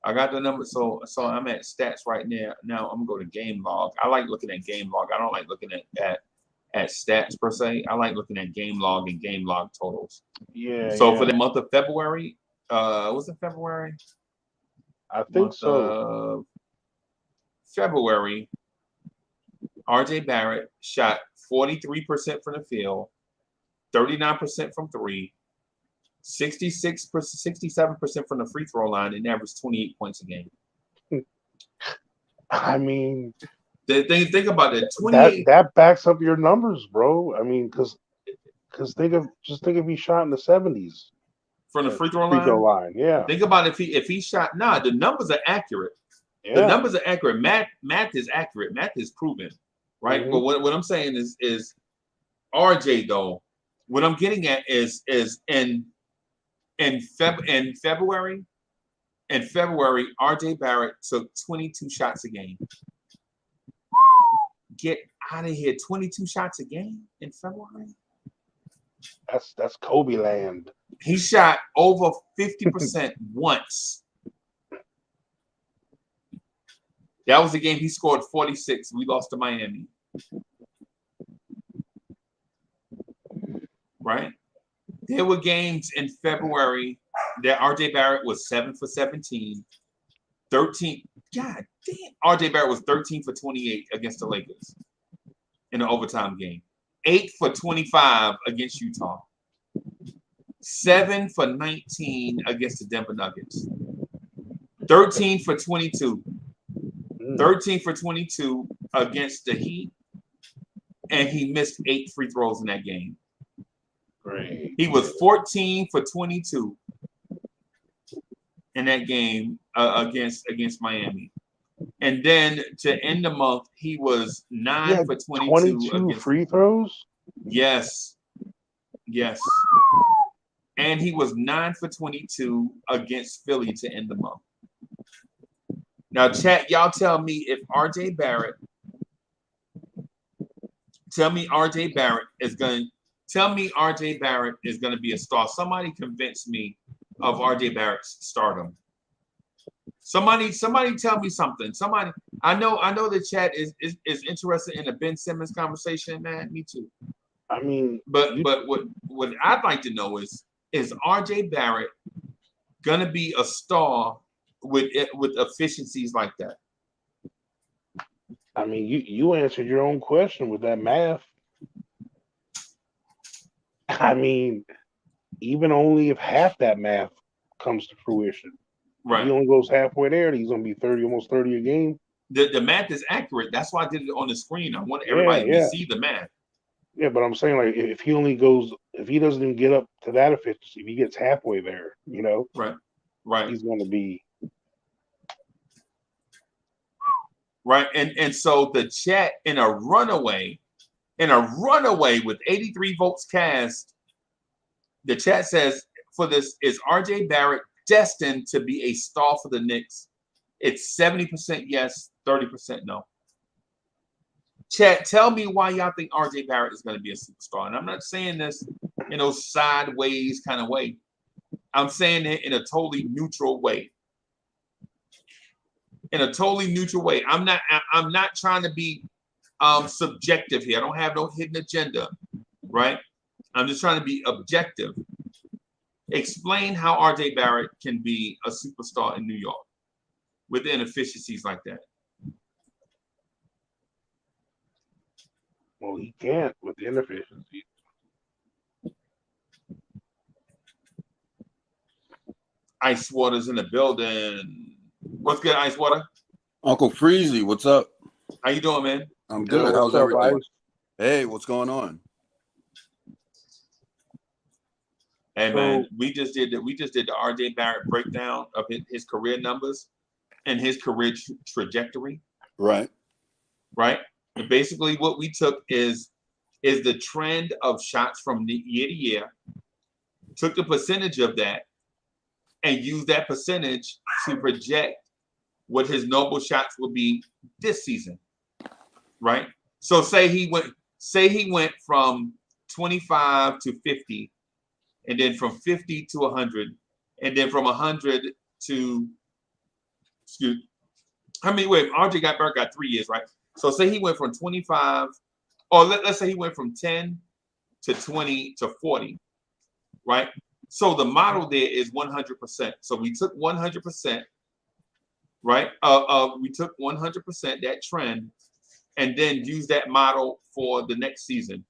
I got the number. So I'm at stats right now. Now I'm gonna go to game log. I like looking at game log. I don't like looking at stats per se. I like looking at game log and game log totals. Yeah. So for the month of February, was it February? I think so. February, RJ Barrett shot 43% from the field, 39% from three, 66%, 67% from the free throw line, and averaged 28 points a game. I mean, think about it. 28. That backs up your numbers, bro. I mean, because think of he shot in the 70s from the free throw line. Yeah. Think about if he shot. Nah, the numbers are accurate. Yeah. The numbers are accurate. Math is accurate. Math is proven, right? Mm-hmm. But what I'm saying is RJ though. What I'm getting at is in February, RJ Barrett took 22 shots a game. Get out of here! 22 shots a game in February. That's Kobe land. He shot over 50% once. That was the game he scored 46. We lost to Miami. Right? There were games in February that RJ Barrett was 7 for 17. 13. God damn. RJ Barrett was 13 for 28 against the Lakers in an overtime game. 8 for 25 against Utah. 7 for 19 against the Denver Nuggets. 13 for 22. 13 for 22 against the Heat. And he missed 8 free throws in that game. Great. He was 14 for 22 in that game against Miami. And then to end the month, he was 9 for 22 against free throws? Yes. And he was 9 for 22 against Philly to end the month. Now, chat, y'all tell me if RJ Barrett is going to be a star. Somebody convince me of RJ Barrett's stardom. Somebody tell me something. Somebody, I know the chat is interested in a Ben Simmons conversation, man. Me too. I mean, but what I'd like to know is RJ Barrett gonna be a star with efficiencies like that? I mean, you answered your own question with that math. I mean, even only if half that math comes to fruition, right? He only goes halfway there, he's gonna be 30, almost 30 a game. The math is accurate. That's why I did it on the screen. I want everybody to see the math. Yeah, but I'm saying, like, if he doesn't even get up to that efficiency, if he gets halfway there, right, he's going to be right. And so the chat in a runaway with 83 votes cast, the chat says for this, is RJ Barrett destined to be a star for the Knicks? It's 70% yes, 30% no. Chat, tell me why y'all think RJ Barrett is going to be a superstar. And I'm not saying this in a sideways kind of way. I'm saying it in a totally neutral way. In a totally neutral way. I'm not trying to be subjective here. I don't have no hidden agenda, right? I'm just trying to be objective. Explain how RJ Barrett can be a superstar in New York with inefficiencies like that. Well, he can't with the inefficiencies. Ice Water's in the building. What's good, Ice Water? Uncle Freezy, what's up? How you doing, man? I'm good. How's everything? Hey, what's going on? Hey, man, we just did the RJ Barrett breakdown of his career numbers and his career trajectory. Right. And basically what we took is is the trend of shots from year to year, took the percentage of that, and used that percentage to project what his noble shots would be this season, right? So say he went from 25 to 50, and then from 50 to 100, and then from 100 to RJ Barrett got 3 years, right? So say he went from 25, or let's say he went from 10 to 20 to 40, right? So the model there is 100%. So we took 100%, right? We took 100% that trend, and then use that model for the next season,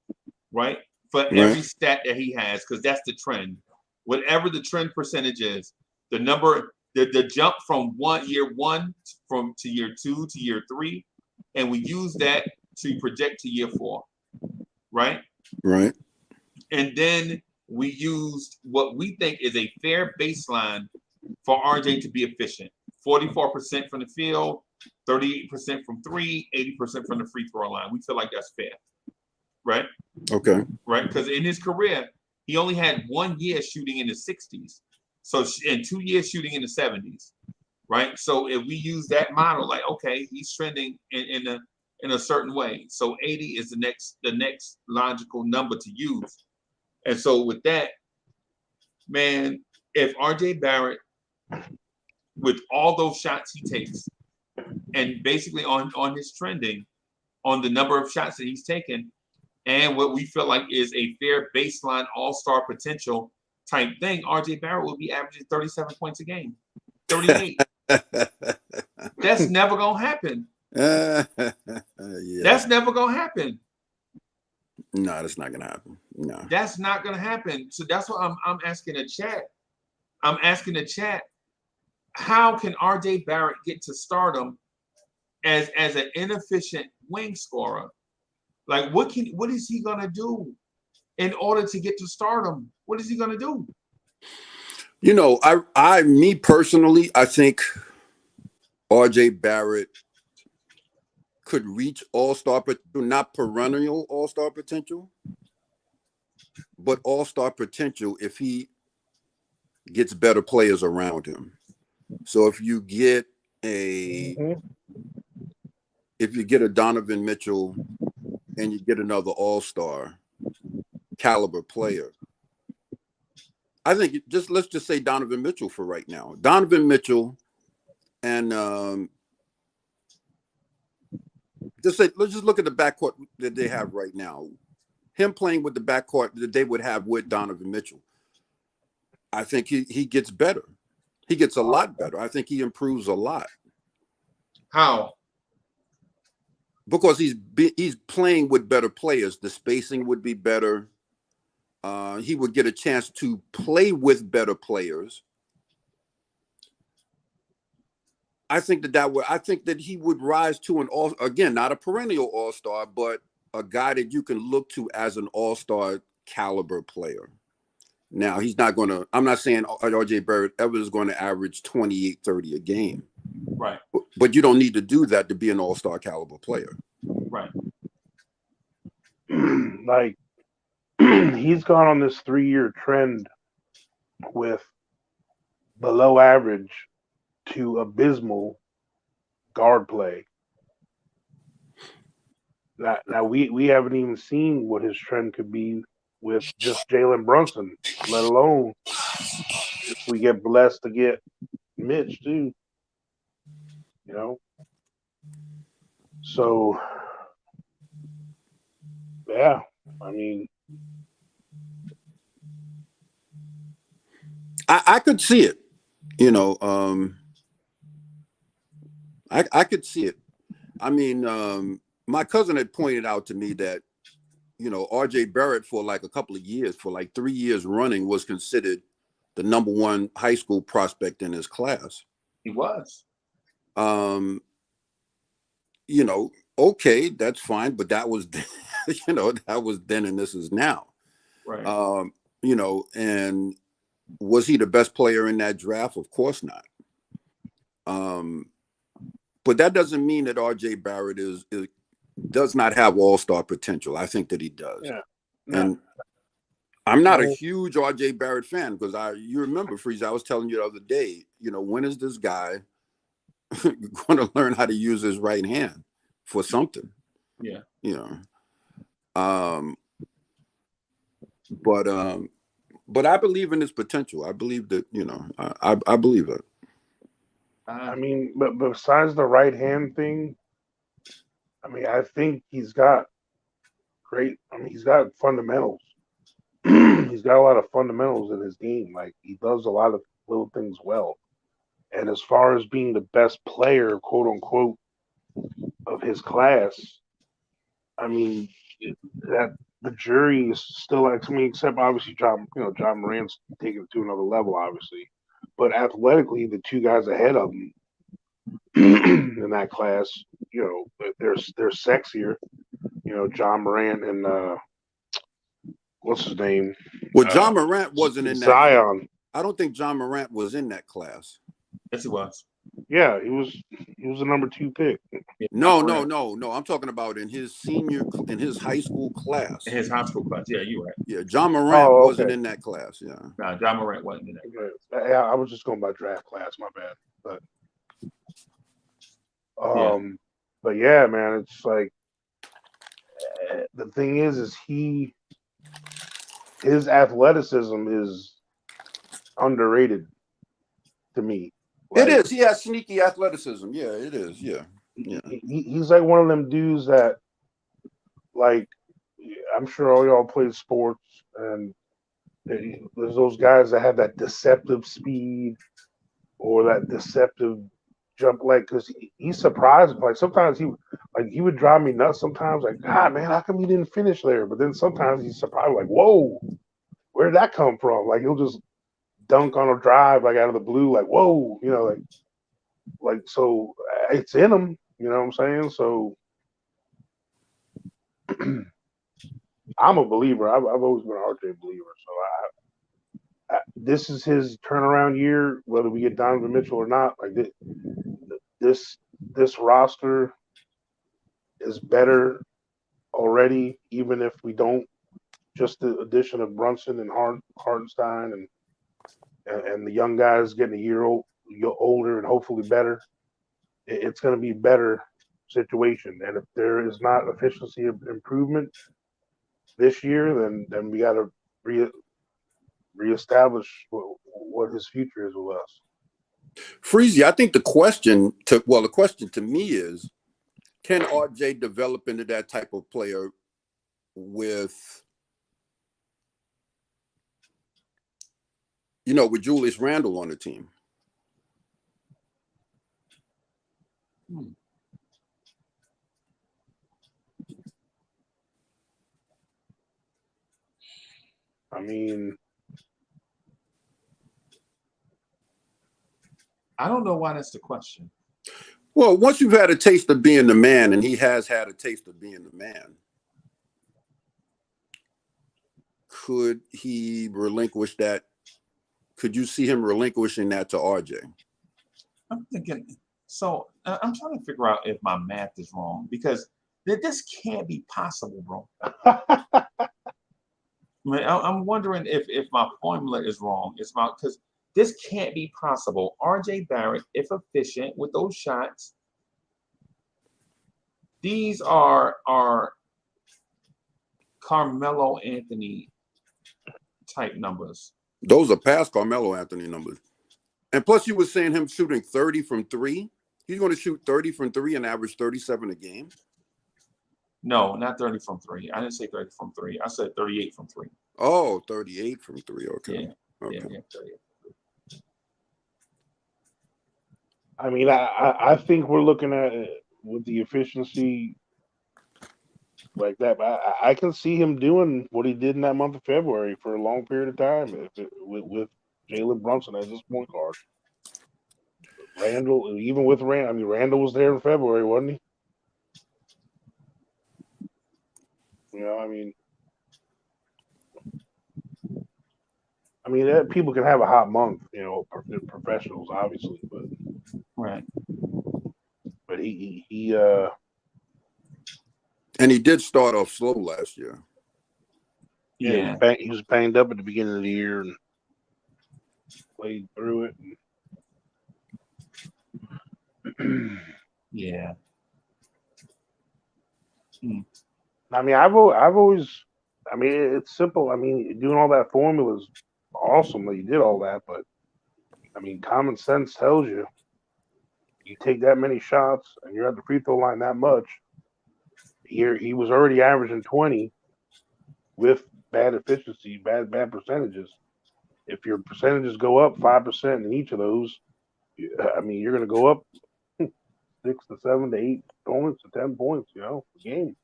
right? For every stat that he has, because that's the trend. Whatever the trend percentage is, the number, the jump from year one to year 2 to year 3, and we use that to project to year 4, right? Right. And then we used what we think is a fair baseline for RJ to be efficient. 44% from the field, 38% from 3, 80% from the free throw line. We feel like that's fair, right? Okay. Right, because in his career, he only had 1 year shooting in the 60s. So, and 2 years shooting in the 70s, right? So if we use that model, like, okay, he's trending in a certain way. So 80 is the next logical number to use. And so with that, man, if RJ Barrett, with all those shots he takes, and basically on his trending, on the number of shots that he's taken, and what we feel like is a fair baseline all-star potential type thing, RJ Barrett will be averaging 37 points a game, 38. That's never gonna happen. Yeah. That's never gonna happen. No, that's not gonna happen. No, that's not gonna happen. So that's what I'm asking the chat. I'm asking the chat, how can RJ Barrett get to stardom as an inefficient wing scorer? Like, what is he gonna do in order to get to stardom? What is he gonna do? You know, me personally, I think RJ Barrett could reach all-star potential, not perennial all-star potential, but all-star potential if he gets better players around him. So if you get a Donovan Mitchell and you get another all-star caliber player, I think let's just say Donovan Mitchell for right now. Donovan Mitchell and let's just look at the backcourt that they have right now. Him playing with the backcourt that they would have with Donovan Mitchell, I think he gets better. He gets a lot better. I think he improves a lot. How? Because he's playing with better players. The spacing would be better. He would get a chance to play with better players. I think that he would rise to not a perennial all-star, but a guy that you can look to as an all-star caliber player. Now, I'm not saying RJ Barrett ever is going to average 28, 30 a game. Right. But you don't need to do that to be an all-star caliber player. Right. Like, he's gone on this 3-year trend with below average to abysmal guard play. Now we haven't even seen what his trend could be with just Jalen Brunson, let alone if we get blessed to get Mitch too. You know? So yeah, I mean, I could see it. You know, I could see it. I mean, my cousin had pointed out to me that, you know, RJ Barrett for like a couple of years, for like 3 years running, was considered the #1 high school prospect in his class. He was. You know, okay, that's fine, but that was, you know, that was then and this is now. Right. You know, and was he the best player in that draft? Of course not. But that doesn't mean that RJ Barrett is does not have all-star potential. I think that he does. Yeah. And I'm not a huge RJ Barrett fan because you remember, Freeze, I was telling you the other day, when is this guy going to learn how to use his right hand for something? Yeah. But I believe in his potential. I believe that, I believe it. I mean, but besides the right hand thing, I mean, I think he's got he's got fundamentals. He's got a lot of fundamentals in his game. Like, he does a lot of little things well. And as far as being the best player, quote unquote, of his class, I mean, that the jury is still like, to me, except obviously John Morant's taking it to another level, obviously. But athletically, the two guys ahead of him in that class, they're sexier. John Morant and what's his name? Well, John Morant wasn't in that. Zion. I don't think John Morant was in that class. Yes, he was. Yeah, he was the number 2 pick. Yeah, no. I'm talking about in his high school class. In his high school class. Yeah, you're right. Yeah, John Morant wasn't in that class. Yeah. No, John Morant wasn't in that. Okay. I was just going by draft class. My bad. But yeah, man, it's like the thing is his athleticism is underrated to me. It is. He has sneaky athleticism. Yeah, it is. Yeah. He's like one of them dudes that, like, I'm sure all y'all played sports, and there's those guys that have that deceptive speed or that deceptive jump, like, because he's surprised. Like, sometimes he would drive me nuts. Sometimes, like, God, man, how come he didn't finish there? But then sometimes he's surprised, like, whoa, where did that come from? Like, he'll just dunk on a drive, like, out of the blue, like, whoa, like so it's in him. You know what I'm saying? So I'm a believer. I've always been an RJ believer. So this is his turnaround year, whether we get Donovan Mitchell or not. Like, this roster is better already, even if we don't. Just the addition of Brunson and Hartenstein and the young guys getting a year older and hopefully better. It's going to be a better situation. And if there is not efficiency improvement this year, then we got to reestablish what his future is with us. Freezy, I think the question to me is, can RJ develop into that type of player with Julius Randle on the team? I mean, I don't know why that's the question. Well, once you've had a taste of being the man, and he has had a taste of being the man, could he relinquish that? Could you see him relinquishing that to RJ? I'm thinking, so I'm trying to figure out if my math is wrong, because this can't be possible, bro. I mean, I'm wondering if my formula is wrong. It's about, because this can't be possible. RJ Barrett, if efficient with those shots, these are Carmelo Anthony type numbers. Those are past Carmelo Anthony numbers. And plus, you were saying him shooting 30 from 3. He's going to shoot 30 from 3 and average 37 a game. No, not 30 from 3. I didn't say 30 from 3. I said 38 from 3. Oh, 38 from 3. Okay. Yeah. Okay. Yeah, 38. I mean, I think we're looking at it with the efficiency like that. I can see him doing what he did in that month of February for a long period of time with Jalen Brunson as his point guard. Randall, even with Randall, I mean, Randall was there in February, wasn't he? People can have a hot month, professionals, obviously, but right. But And he did start off slow last year. Yeah. He was banged up at the beginning of the year and played through it. Yeah. I mean, I've always, I mean, it's simple. I mean, doing all that formula is awesome that you did all that, but I mean, common sense tells you take that many shots and you're at the free throw line that much. He was already averaging 20 with bad efficiency, bad percentages. If your percentages go up 5% in each of those, I mean, you're going to go up 6 to 7 to 8 points to 10 points, a game.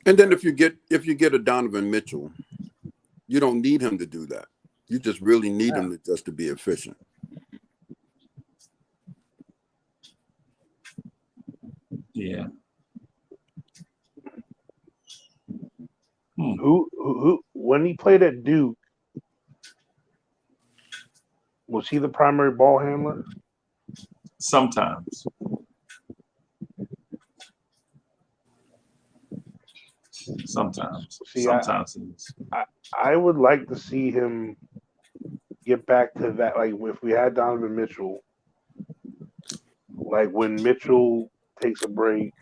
And then if you get a Donovan Mitchell, you don't need him to do that. You just really need him to be efficient. Yeah. Who when he played at Duke, was he the primary ball handler? Sometimes. See, sometimes I would like to see him get back to that. Like if we had Donovan Mitchell, like when Mitchell takes a break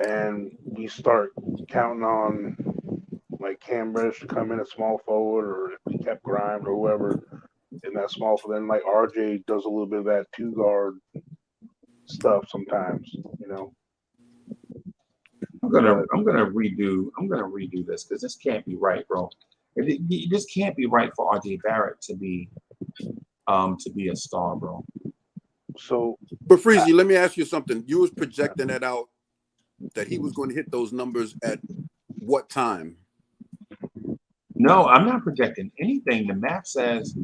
and we start counting on like Cam Reddish to come in at small forward, or if we kept Grimes or whoever in that small forward, then like RJ does a little bit of that 2-guard stuff sometimes, I'm gonna redo this because this can't be right, bro. This can't be right for RJ Barrett to be a star, bro. So, but Freezy, let me ask you something. You was projecting that out, that he was going to hit those numbers at what time? No, I'm not projecting anything. The math says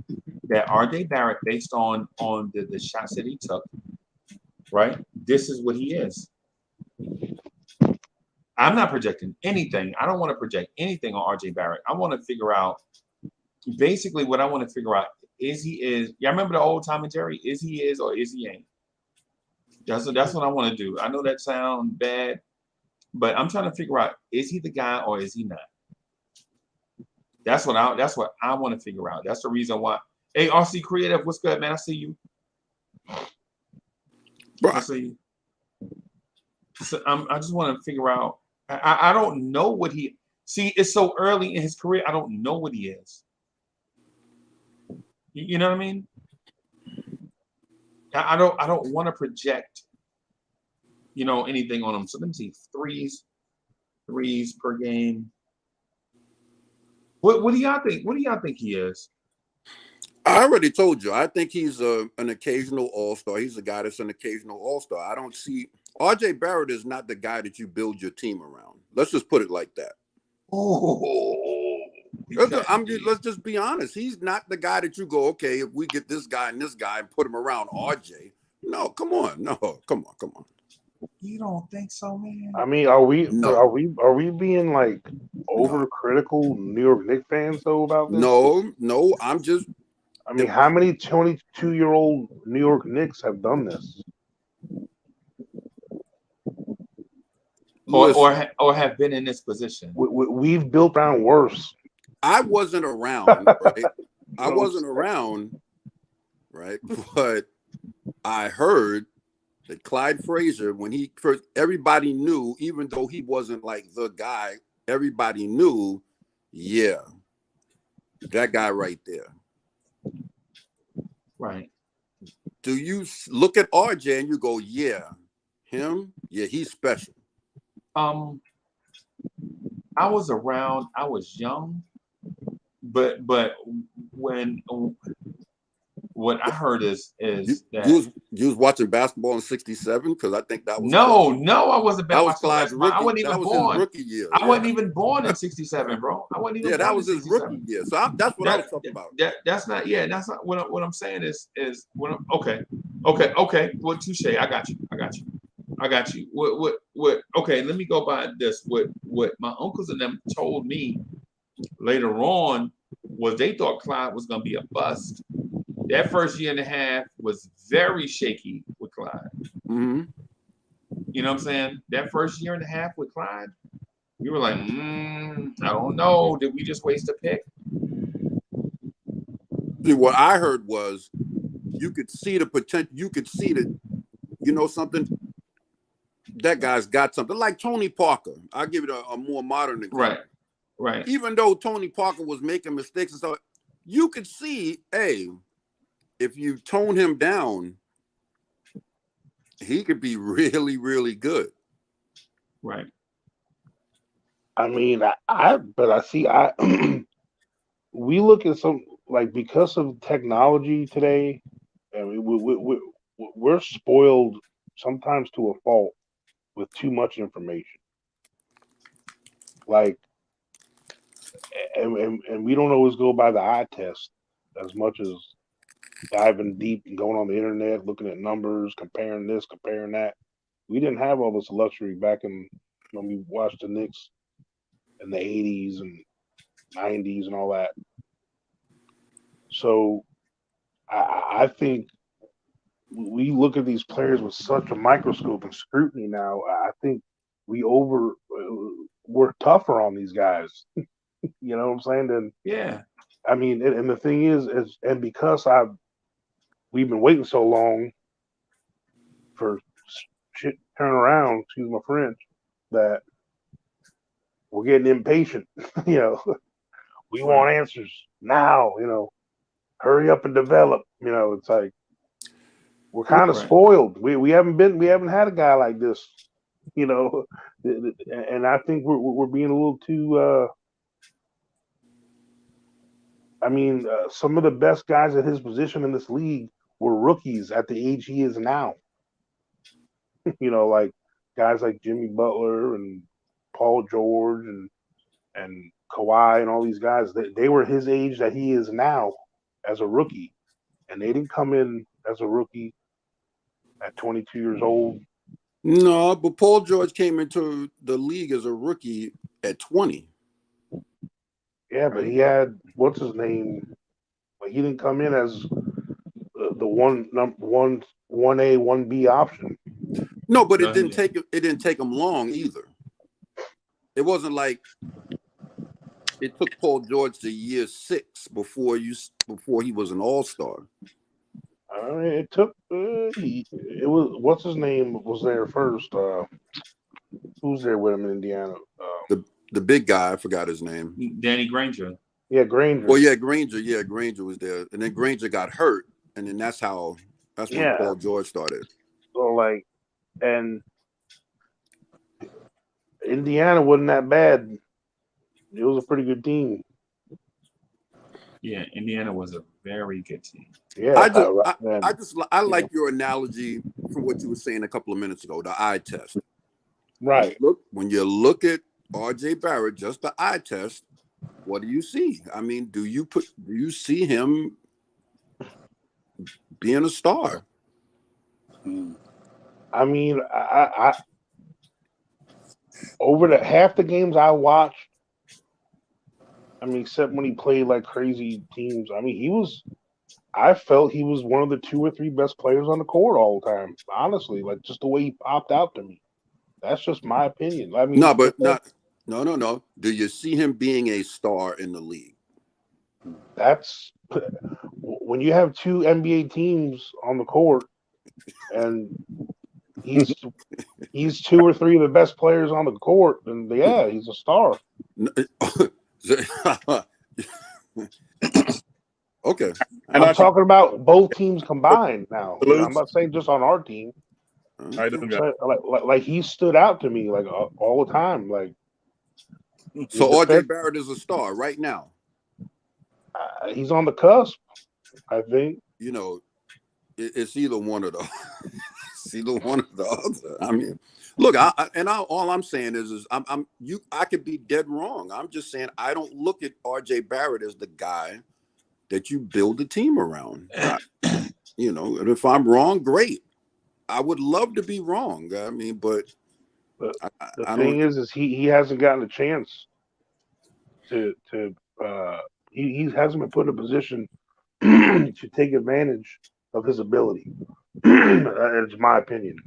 that RJ Barrett, based on the shots that he took, right? This is what he is. I'm not projecting anything. I don't want to project anything on RJ Barrett. I want to figure out basically what I want to figure out is he is. Yeah, I remember the old Tom and Jerry. Is he is or is he ain't? That's what I want to do. I know that sounds bad, but I'm trying to figure out, is he the guy or is he not? That's what I want to figure out. That's the reason why. Hey, RC Creative, what's good, man? I see you. Bro, I see you. So I just want to figure out. I don't know what he. See, it's so early in his career. I don't know what he is. You know what I mean? I don't want to project, anything on him. So let me see. Threes per game. What do y'all think? What do y'all think he is? I already told you. I think he's an occasional all-star. He's a guy that's an occasional all-star. I don't see RJ Barrett is not the guy that you build your team around. Let's just put it like that. Oh, let's just be honest. He's not the guy that you go, okay, if we get this guy and put him around RJ. No, come on. No, come on. You don't think so, man? I mean, are we being like overcritical New York Knicks fans though about this? No, I'm just. I mean, how many 22-year-old New York Knicks have done this? Or have been in this position? We've built around worse. I wasn't around, right? I wasn't around, right? But I heard that Clyde Frazier, when he first, everybody knew, even though he wasn't like the guy, everybody knew, yeah, that guy right there. Right. Do you look at RJ and you go, yeah, him? Yeah, he's special. I was around, I was young, but when what I heard is that you was watching basketball in '67, because I think that was no, I wasn't. That was Clyde's rookie. I wasn't even born. His rookie year. I wasn't even born in '67, bro. I wasn't even. Yeah, born that was his 67. rookie year. So that's what I was talking about. That's not. Yeah, that's not what I'm saying. Is what I'm, okay. Well, touche. I got you. What? Okay, let me go by this. What my uncles and them told me later on was they thought Clyde was going to be a bust. That first year and a half was very shaky with Clyde. Mm-hmm. You know what I'm saying? That first year and a half with Clyde, we were like, I don't know. Did we just waste a pick? See, what I heard was you could see the potential. You could see that, something. That guy's got something. Like Tony Parker. I'll give it a more modern example. Right. Even though Tony Parker was making mistakes and stuff, you could see, hey, if you tone him down, he could be really, really good. Right. I mean, we look at some, like, because of technology today, and we're spoiled sometimes to a fault with too much information. Like, and we don't always go by the eye test as much as diving deep and going on the internet, looking at numbers, comparing this, comparing that. We didn't have all this luxury back when we watched the Knicks in the 80s and 90s and all that. So I think we look at these players with such a microscope and scrutiny now. I think we're tougher on these guys. You know what I'm saying? And yeah, I mean, and the thing is and because we've been waiting so long for shit to turn around, excuse my French, that we're getting impatient. We want answers now. Hurry up and develop. It's like we're kind of spoiled. We haven't had a guy like this. And I think we're being a little too. Some of the best guys at his position in this league were rookies at the age he is now. Like guys like Jimmy Butler and Paul George and Kawhi and all these guys. They were his age that he is now as a rookie, and they didn't come in as a rookie at 22 years old. No, but Paul George came into the league as a rookie at 20. Yeah, but he had what's his name? But he didn't come in as the 1A, 1B option. No, but it didn't take him long either. It wasn't like it took Paul George to year 6 before he was an all-star. It took. It was what's his name was there first. Who's there with him in Indiana? The big guy, I forgot his name. Danny Granger. Yeah, Granger. Well, yeah, Granger. Yeah, Granger was there, and then Granger got hurt, and then that's when Paul George started. So and Indiana wasn't that bad. It was a pretty good team. Yeah, Indiana was a very good team. Yeah, I like your analogy from what you were saying a couple of minutes ago, the eye test. Right. When you look at RJ Barrett, just the eye test, what do you see? I mean, do you see him being a star? I mean, I over the half the games I watched, except when he played like crazy teams, I felt he was one of the 2 or 3 best players on the court all the time. Honestly, like just the way he popped out to me. That's just my opinion. No. Do you see him being a star in the league? That's when you have 2 NBA teams on the court, and he's 2 or 3 of the best players on the court, and he's a star. Okay. And I'm talking about both teams combined now. I'm not saying just on our team. Like he stood out to me like all the time. Like, so RJ Barrett is a star right now. He's on the cusp, I think. It's either one or the. It's either one or the other. I mean, look, all I'm saying is I could be dead wrong. I'm just saying I don't look at RJ Barrett as the guy that you build a team around. And if I'm wrong, great. I would love to be wrong. I mean, but the thing is he hasn't gotten a chance to he hasn't been put in a position to take advantage of his ability. It's my opinion.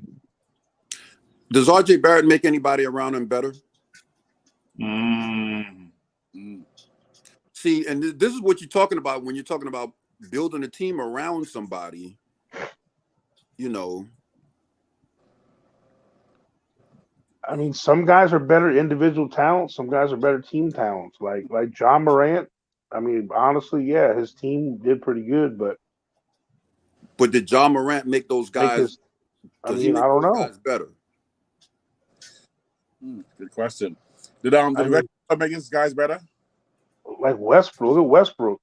Does RJ Barrett make anybody around him better? See, and this is what you're talking about when you're talking about building a team around somebody. You know, I mean, some guys are better individual talents. Some guys are better team talents. Like John Morant. I mean, honestly, yeah, his team did pretty good, but did John Morant make those guys? I Does he make don't those know. guys better? Good question. Did Reggie make his guys better? Like Westbrook. Look at Westbrook.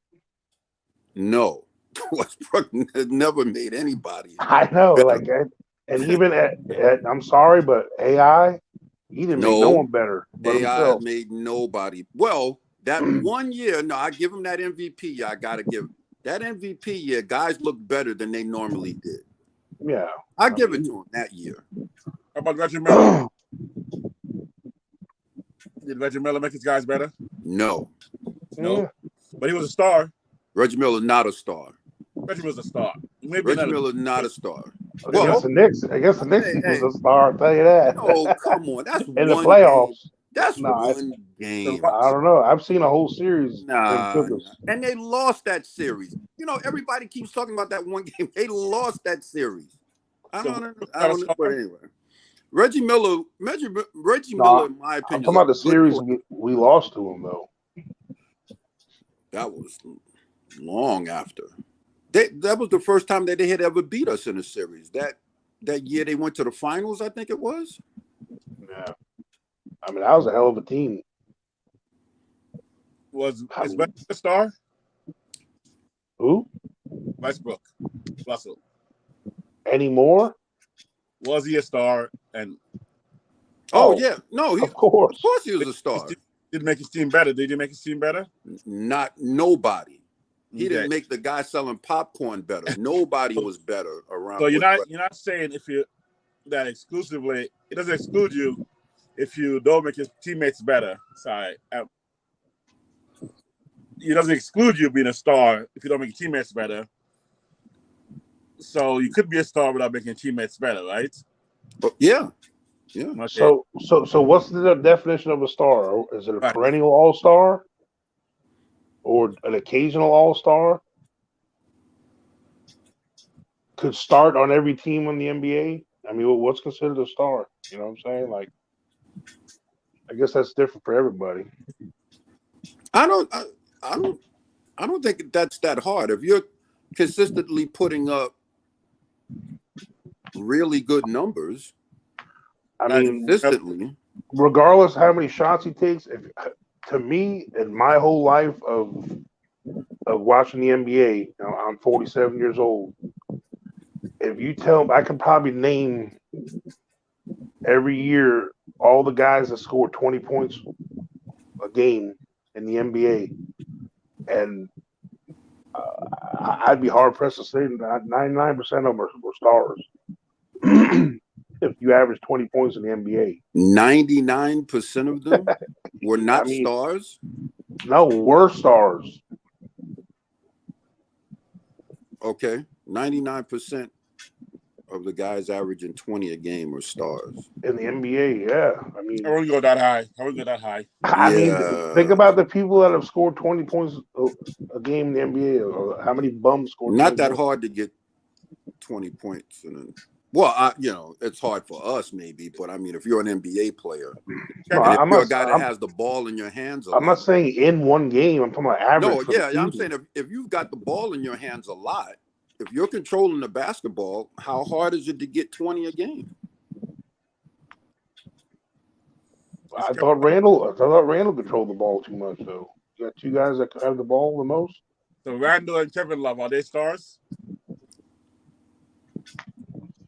No, Westbrook never made anybody. I know, better. like, and even at I'm sorry, but AI, he didn't make no one better. But AI himself. made nobody. Well, that 1 year, no, I give him that MVP. I gotta give that MVP year. Guys look better than they normally did. Yeah, I give it to him that year. How about Reggie Miller? Did Reggie Miller make his guys better? No. No. But he was a star. Reggie Miller not a star. Reggie was a star. Reggie Miller not a star. Against the Knicks, he was a star. I'll tell you that. Oh, come on, that's in one the playoffs. Game. That's one game. I don't know. I've seen a whole series. And they lost that series. You know, everybody keeps talking about that one game. They lost that series. I don't know. But anyway, Reggie Miller, in my opinion, I'm talking about the series we lost to him though. That was long after. That was the first time that they had ever beat us in a series. That year they went to the finals, I think it was. Yeah. I mean, that was a hell of a team. Is Westbrook a star? Who? Westbrook. Russell. Anymore? Was he a star? And yeah. No, of course he was a star. Did make his team better? Did you make his team better? Not nobody. He didn't make the guy selling popcorn better. Nobody was better around. So you're not saying that exclusively. It doesn't exclude you if you don't make your teammates better. Sorry, it doesn't exclude you being a star if you don't make your teammates better. So you could be a star without making your teammates better, right? Yeah. Okay. So what's the definition of a star? Is it a perennial all-star? Or an occasional all-star? Could start on every team in the NBA? I mean, what's considered a star? You know what I'm saying? Like, I guess that's different for everybody. I don't think that's that hard. If you're consistently putting up really good numbers, I mean, consistently, regardless how many shots he takes, to me, in my whole life of watching the NBA, I'm 47 years old. If you tell me, I can probably name every year all the guys that scored 20 points a game in the NBA, and I'd be hard pressed to say that 99% of them were stars. If you average 20 points in the NBA, 99% of them were not stars. No, were stars. Okay, 99% of the guys averaging 20 a game are stars in the NBA. Yeah, I mean, I wouldn't go that high. I mean, think about the people that have scored 20 points a game in the NBA. Or how many bums scored? Not that hard to get 20 points. It's hard for us maybe, but I mean, if you're an NBA player, if you're a guy that has the ball in your hands, I'm not saying in one game. I'm talking about average. No, yeah, I'm saying if you've got the ball in your hands a lot, if you're controlling the basketball, how hard is it to get 20 a game? I thought Randall controlled the ball too much, though. You got two guys that have the ball the most. So Randall and Kevin Love, are they stars?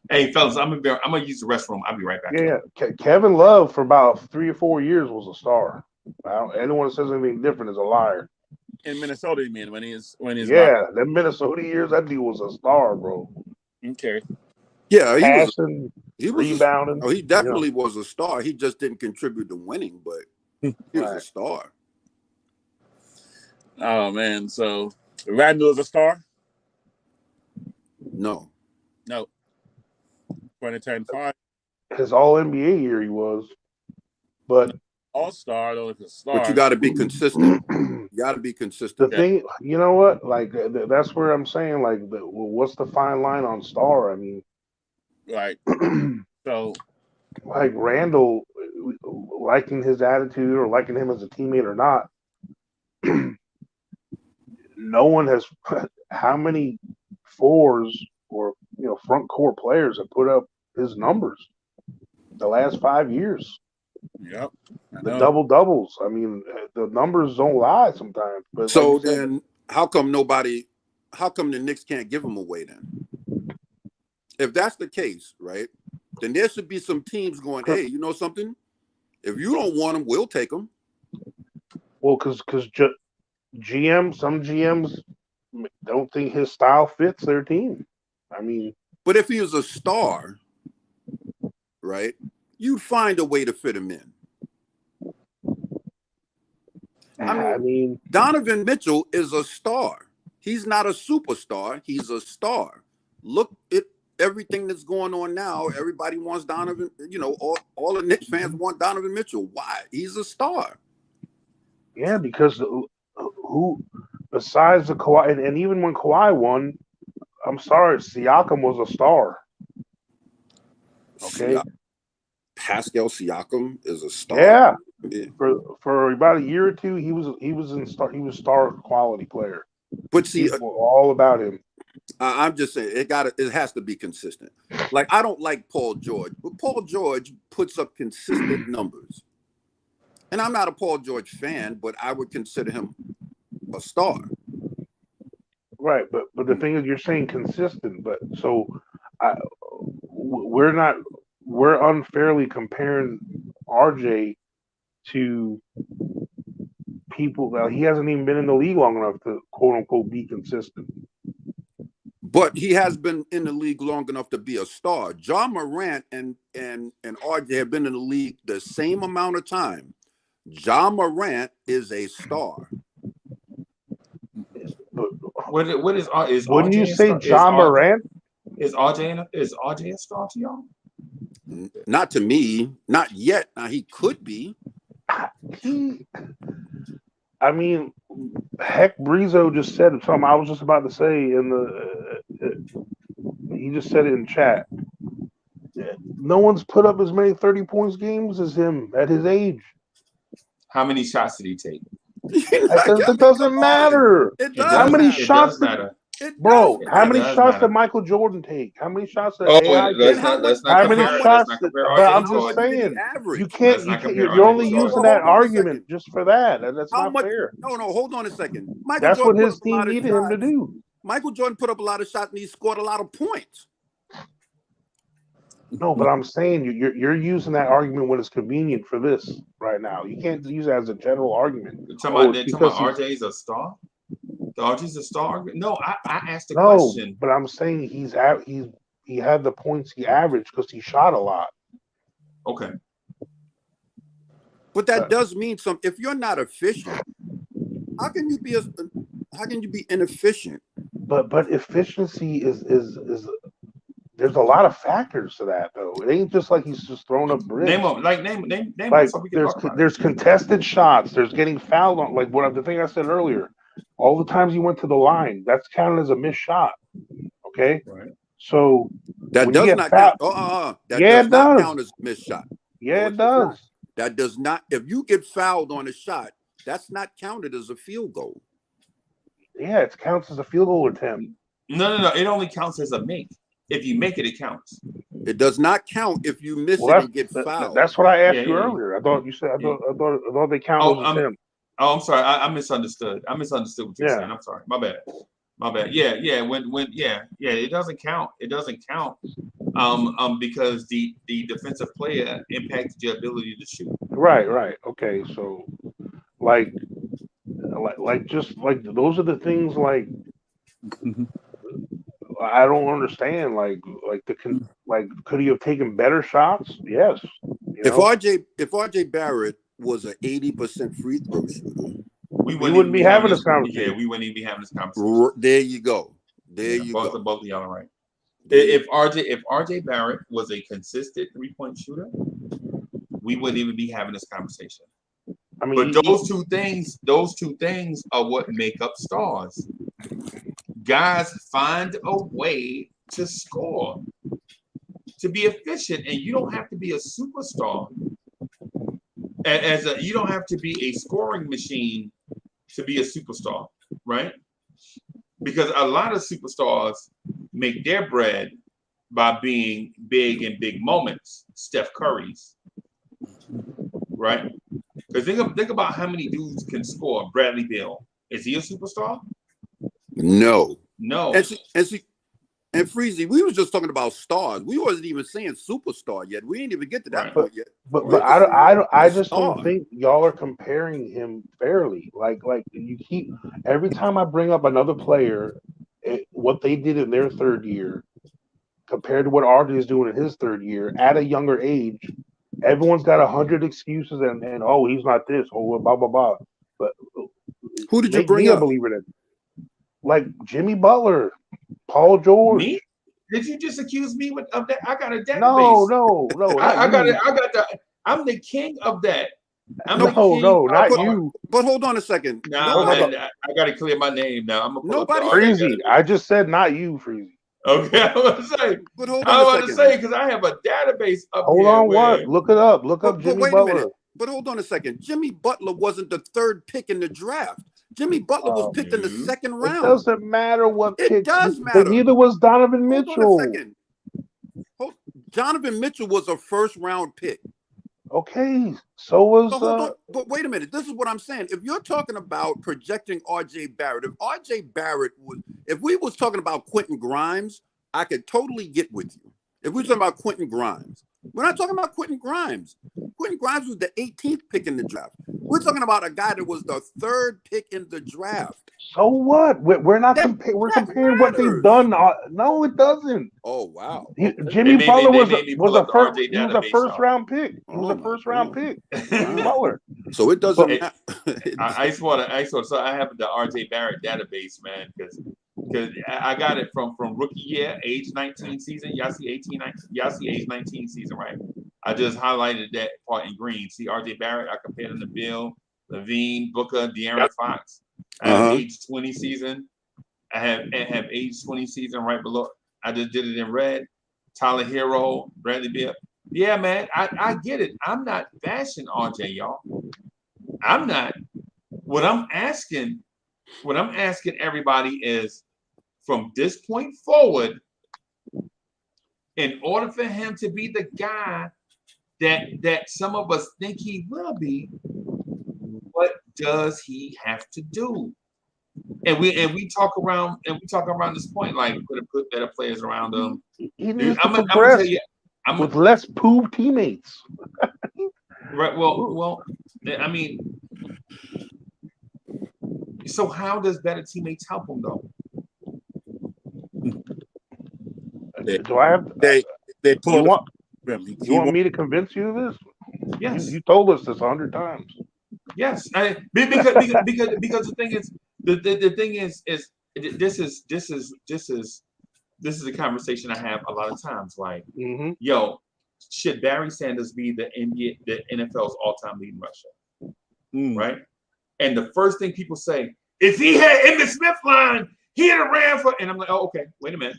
Hey, fellas, I'm gonna use the restroom. I'll be right back. Yeah, Kevin Love for about 3 or 4 years was a star. Anyone that says anything different is a liar. In Minnesota, you mean when he's them Minnesota years, that dude was a star, bro. Okay. Yeah, he was rebounding. He definitely was a star. He just didn't contribute to winning, but he was a star. Oh man, so Randall is a star? No. 2010-5. his All NBA year he was, but All-star though, if it's a star. But you got to be consistent. You got to be the consistent. thing, you know what? Like that's where I'm saying, like, what's the fine line on star? I mean, Like so. like Randall, liking his attitude or liking him as a teammate or not, no one has. How many fours or front court players have put up his numbers the last 5 years? Yep. The double doubles. I mean, the numbers don't lie sometimes. But So like then, how come the Knicks can't give him away then? If that's the case, right? Then there should be some teams going, hey, you know something? If you don't want him, we'll take him. Well, because some GMs don't think his style fits their team. I mean, but if he was a star, right, you'd find a way to fit him in. I mean, Donovan Mitchell is a star. He's not a superstar. He's a star. Look at everything that's going on now. Everybody wants Donovan. All the Knicks fans want Donovan Mitchell. Why? He's a star. Yeah, because who besides the Kawhi, and even when Kawhi won, I'm sorry, Siakam was a star. Okay, Pascal Siakam is a star. Yeah. For about a year or two, he was star quality player. But see, people were all about him. I'm just saying it has to be consistent. Like, I don't like Paul George, but Paul George puts up consistent numbers. And I'm not a Paul George fan, but I would consider him a star. Right, but the thing is, you're saying consistent, but so we're unfairly comparing RJ to people that he hasn't even been in the league long enough to quote unquote be consistent. But he has been in the league long enough to be a star. Ja Morant and RJ have been in the league the same amount of time. Ja Morant is a star. What is Wouldn't RJ you say star? Ja Morant? Is RJ a star to y'all? Not to me, not yet. Now he could be. I mean, heck, Brizo just said something I was just about to say he just said it in chat. No one's put up as many 30 points games as him at his age. How many shots did he take? It doesn't matter. How many shots? It does matter. Bro, how many shots matter. did Michael Jordan take? How many shots did AI take? How many shots? But I'm just saying, you can't. You're only using that argument just for that. That's not fair. No, hold on a second. That's what his team needed him to do. Michael Jordan put up a lot of shots and he scored a lot of points. No, but I'm saying you're using that argument when it's convenient for this right now. You can't use it as a general argument. You're talking about RJ's a star? The RJ's a star? No, I asked the question. But I'm saying he had the points he averaged because he shot a lot. Okay. But that does mean something. If you're not efficient, how can you be inefficient? But efficiency is there's a lot of factors to that though. It ain't just like he's just throwing up bricks. Name like there's contested shots. There's getting fouled on. Like the thing I said earlier. All the times he went to the line, that's counted as a missed shot. Okay, right. So that does not count. That does not count as a missed shot. Yeah, it does. That does not. If you get fouled on a shot, that's not counted as a field goal. Yeah, it counts as a field goal attempt. No. It only counts as a make. If you make it, it counts. It does not count if you miss it and get fouled. That's what I asked you earlier. I thought you said. I thought they count as attempt. Oh, I'm sorry. I misunderstood. I misunderstood what you're saying. I'm sorry. My bad. Yeah. When it doesn't count. It doesn't count. Because the defensive player impacted your ability to shoot. Right. Okay. So, like just like those are the things like I don't understand. Like could he have taken better shots? Yes. If RJ Barrett was an 80% free throw shooter, we wouldn't be having this conversation. Yeah, we wouldn't even be having this conversation. There you go. Both of y'all are right. If RJ Barrett was a consistent 3-point shooter, we wouldn't even be having this conversation. I mean, But those two things are what make up stars. Guys find a way to score, to be efficient, and you don't have to be a superstar. You don't have to be a scoring machine to be a superstar, right? Because a lot of superstars make their bread by being big in big moments. Steph Curry's, right? Because think about how many dudes can score. Bradley Beal, is he a superstar? No. And Freezy, we was just talking about stars. We wasn't even saying superstar yet. We didn't even get to that point yet. But I just don't think y'all are comparing him fairly. Like you keep every time I bring up another player, what they did in their third year compared to what RJ is doing in his third year at a younger age. Everyone's got 100 excuses and oh, he's not this, oh, blah blah blah. But who did you bring up? A believer in, like Jimmy Butler, Paul George. Me? Did you just accuse me of that? I got a database. No. I'm the king of that. Not you. But hold on a second. I got to clear my name now. Nobody. Freezy. I just said not you, Freezy. Okay, I was going to say. But hold on a second. Because I have a database up hold here. Hold on, what? Look it up. Look up Jimmy Butler. But hold on a second. Jimmy Butler wasn't the third pick in the draft. Jimmy Butler was picked in the second round. It doesn't matter what pick. It does matter. But neither was Donovan Mitchell. Hold on a second. Donovan Mitchell was a first-round pick. Okay, so was. But wait a minute. This is what I'm saying. If you're talking about projecting RJ Barrett, if we was talking about Quentin Grimes, I could totally get with you. If we're talking about Quentin Grimes, we're not talking about Quentin Grimes. Quentin Grimes was the 18th pick in the draft. We're talking about a guy that was the third pick in the draft. So what? We're not comparing. We're comparing what they've done. No, it doesn't. Oh wow! Jimmy Butler was a first. He was a first-round pick. He was a first-round pick. Jimmy Butler. So it doesn't. I just want to. So I have the RJ Barrett database, man, because I got it from rookie year, age 19 season. Y'all see age 19 season, right? I just highlighted that part in green. See RJ Barrett. I compared him to Bill, Levine, Booker, De'Aaron Fox. I have age 20 season. I have age 20 season right below. I just did it in red. Tyler Hero, Bradley Beal. Yeah, man, I get it. I'm not bashing RJ, y'all. I'm not. What I'm asking everybody is, from this point forward, in order for him to be the guy that some of us think he will be, what does he have to do? And we talk around this point, like put better players around him. He needs to progress with less poo teammates. Right. Well, I mean, so how does better teammates help him though? Do I have? They pull. You want me to convince you of this? Yes. You told us this 100 times. Yes, because the thing is, the thing is this is a conversation I have a lot of times. Like, yo, should Barry Sanders be the NFL's all-time leading rusher? Right? And the first thing people say, if he had Emmitt Smith line, he'd have ran for. And I'm like, oh, okay, wait a minute.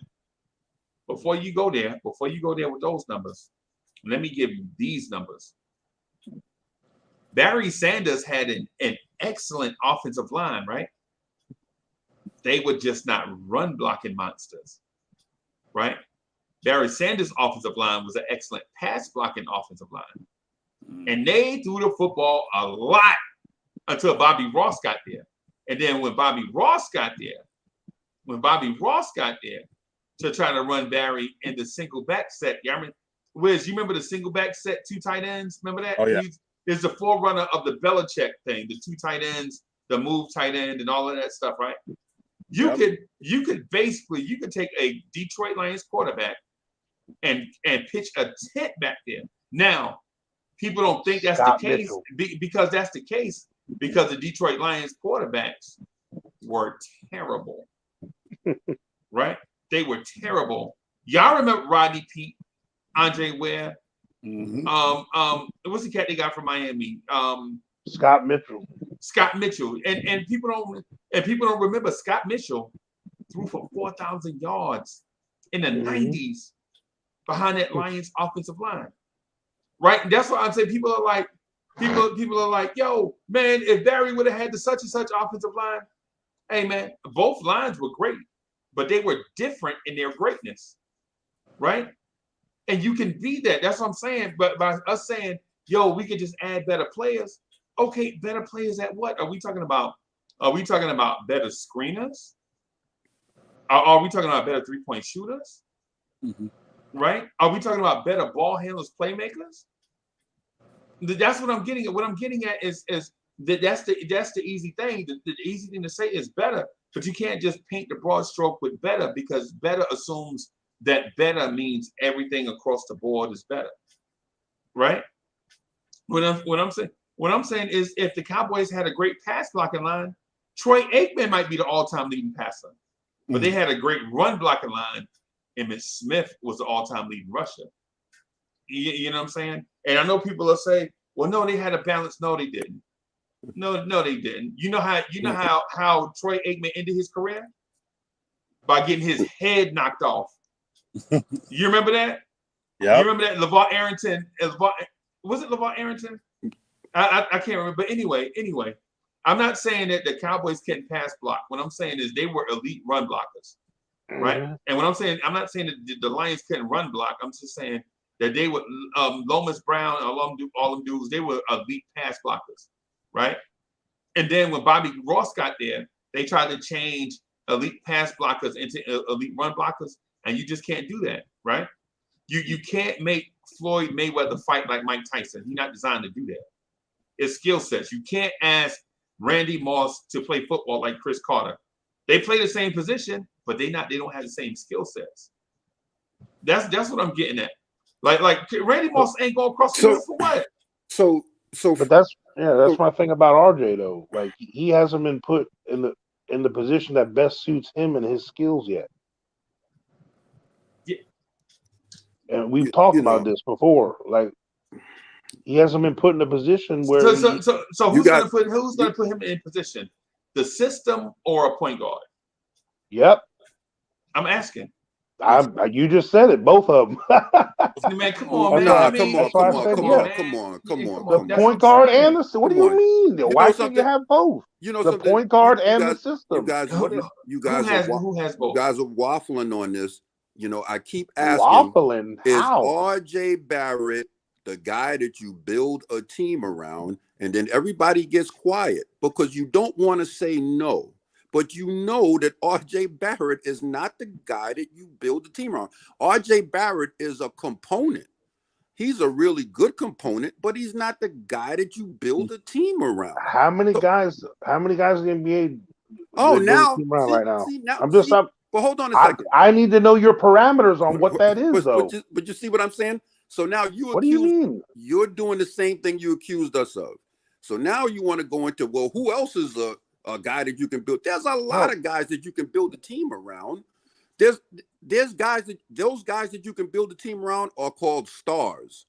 Before you go there with those numbers, let me give you these numbers. Barry Sanders had an excellent offensive line, right? They were just not run blocking monsters, right? Barry Sanders' offensive line was an excellent pass blocking offensive line. And they threw the football a lot until Bobby Ross got there. And then when Bobby Ross got there to try to run Barry in the single back set, Wiz, you remember the single back set, 2 tight ends? Remember that? Oh, yeah. Is the forerunner of the Belichick thing, the 2 tight ends, the move tight end, and all of that stuff, right? You could take a Detroit Lions quarterback and pitch a tent back there. Now, people don't think that's the case because that's the case because the Detroit Lions quarterbacks were terrible, right? They were terrible. Y'all remember Rodney Peete, Andre Ware? Mm-hmm. What's the cat they got from Miami? Scott Mitchell. Scott Mitchell. And people don't remember Scott Mitchell threw for 4,000 yards in the 90s behind that Lions offensive line. Right? And that's why I'm saying people are like, yo, man, if Barry would have had the such and such offensive line, hey man, both lines were great, but they were different in their greatness. Right? And you can be that. That's what I'm saying. But by us saying, yo, we could just add better players. Okay, better players at what? Are we talking about better screeners? Are we talking about better three-point shooters? Mm-hmm. Right? Are we talking about better ball handlers, playmakers? That's what I'm getting at. What I'm getting at is that that's the easy thing. The easy thing to say is better, but you can't just paint the broad stroke with better, because better assumes that better means everything across the board is better. Right? What I'm saying is, if the Cowboys had a great pass blocking line, Troy Aikman might be the all-time leading passer. But they had a great run blocking line, and Emmitt Smith was the all-time leading rusher. You know what I'm saying? And I know people will say, well, no, they had a balance. No, they didn't. No, they didn't. You know how Troy Aikman ended his career? By getting his head knocked off. You remember that? Yeah. You remember that? LeVar Arrington. Was it LeVar Arrington? I can't remember. But anyway, I'm not saying that the Cowboys can't pass block. What I'm saying is they were elite run blockers, right? And what I'm not saying that the Lions couldn't run block. I'm just saying that they were Lomas Brown, all them dudes, they were elite pass blockers, right? And then when Bobby Ross got there, they tried to change elite pass blockers into elite run blockers, and you just can't do that, right? You can't make Floyd Mayweather fight like Mike Tyson. He's not designed to do that. It's skill sets. You can't ask Randy Moss to play football like Chris Carter. They play the same position, but they don't have the same skill sets. That's what I'm getting at. Like Randy Moss ain't going across the field for what? But that's my thing about RJ though. Like, he hasn't been put in the position that best suits him and his skills yet. Yeah. And we've talked about this before. Like, he hasn't been put in a position where. So who's going to put him in position? The system or a point guard? Yep. I'm asking. You just said it. Both of them. Man, come on, man. Come on. The point guard and the system. What do you mean? Why can't you have both? The point guard and the system. You guys are waffling on this. I keep asking. Waffling? How? Is RJ Barrett the guy that you build a team around, and then everybody gets quiet because you don't want to say no? But you know that RJ Barrett is not the guy that you build the team around. RJ Barrett is a component. He's a really good component, but he's not the guy that you build a team around. How many guys in the NBA? Team around right now. But hold on a second. I need to know your parameters on what that is, though. But you see what I'm saying? So now what do you mean? You're doing the same thing you accused us of. So now you want to go into, well, who else is a guy that you can build? There's a lot of guys that you can build a team around. Those guys that you can build a team around are called stars.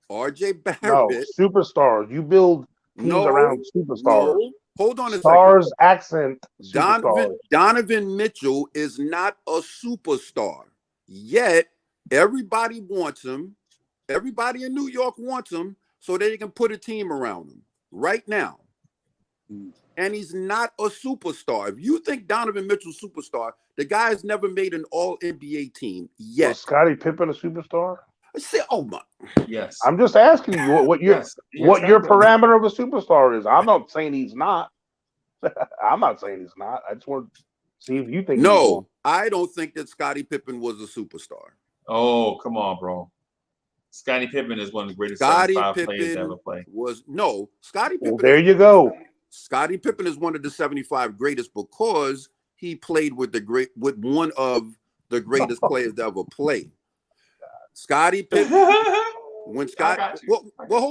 RJ Barrett. No, superstars. You build teams around superstars. No. Hold on a Stars second. accent. Donovan Mitchell is not a superstar. Yet everybody wants him. Everybody in New York wants him so they can put a team around him right now. And he's not a superstar. If you think Donovan Mitchell's superstar, the guy has never made an all-NBA team yet. Was Scottie Pippen a superstar? I say, oh my. Yes. I'm just asking you what your parameter of a superstar is. I'm not saying he's not. I'm not saying he's not. I just want to see if you think. No, I don't think that Scottie Pippen was a superstar. Oh, come on, bro. Scottie Pippen is one of the greatest 75 players ever played. Scottie Pippen. Well, there you go. Scottie Pippen is one of the 75 greatest because he played with one of the greatest players to ever play. Scottie Pippen. Hold